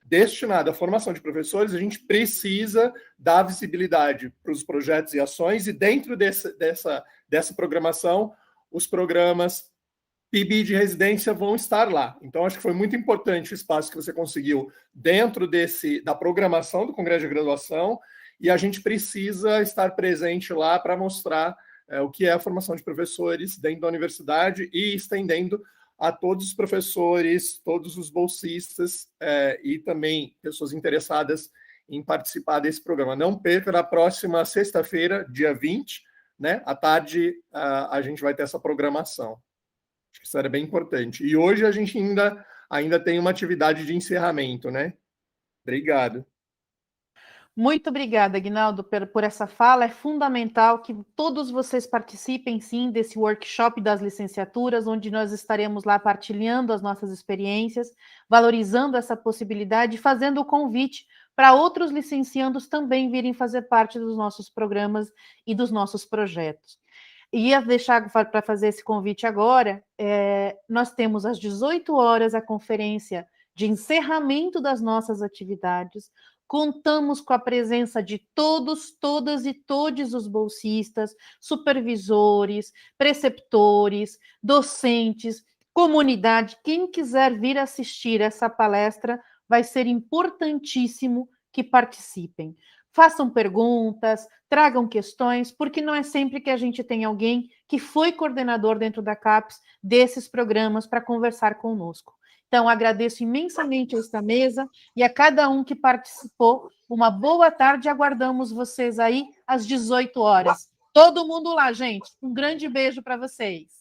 destinado à formação de professores, a gente precisa dar visibilidade para os projetos e ações, e dentro dessa programação, os programas PIB de residência vão estar lá. Então, acho que foi muito importante o espaço que você conseguiu dentro da programação do Congresso de Graduação, e a gente precisa estar presente lá para mostrar o que é a formação de professores dentro da universidade e estendendo a todos os professores, todos os bolsistas e também pessoas interessadas em participar desse programa. Não perca, na próxima sexta-feira, dia 20, né, à tarde, a gente vai ter essa programação. Acho que isso era bem importante. E hoje a gente ainda tem uma atividade de encerramento, né? Obrigado. Muito obrigada, Aguinaldo, por essa fala. É fundamental que todos vocês participem, sim, desse workshop das licenciaturas, onde nós estaremos lá partilhando as nossas experiências, valorizando essa possibilidade e fazendo o convite para outros licenciandos também virem fazer parte dos nossos programas e dos nossos projetos. Ia deixar para fazer esse convite agora, nós temos às 18 horas a conferência de encerramento das nossas atividades. Contamos com a presença de todos, todas e todos os bolsistas, supervisores, preceptores, docentes, comunidade. Quem quiser vir assistir essa palestra, vai ser importantíssimo que participem. Façam perguntas, tragam questões, porque não é sempre que a gente tem alguém que foi coordenador dentro da CAPES desses programas para conversar conosco. Então, agradeço imensamente a esta mesa e a cada um que participou. Uma boa tarde, aguardamos vocês aí às 18 horas. Todo mundo lá, gente. Um grande beijo para vocês.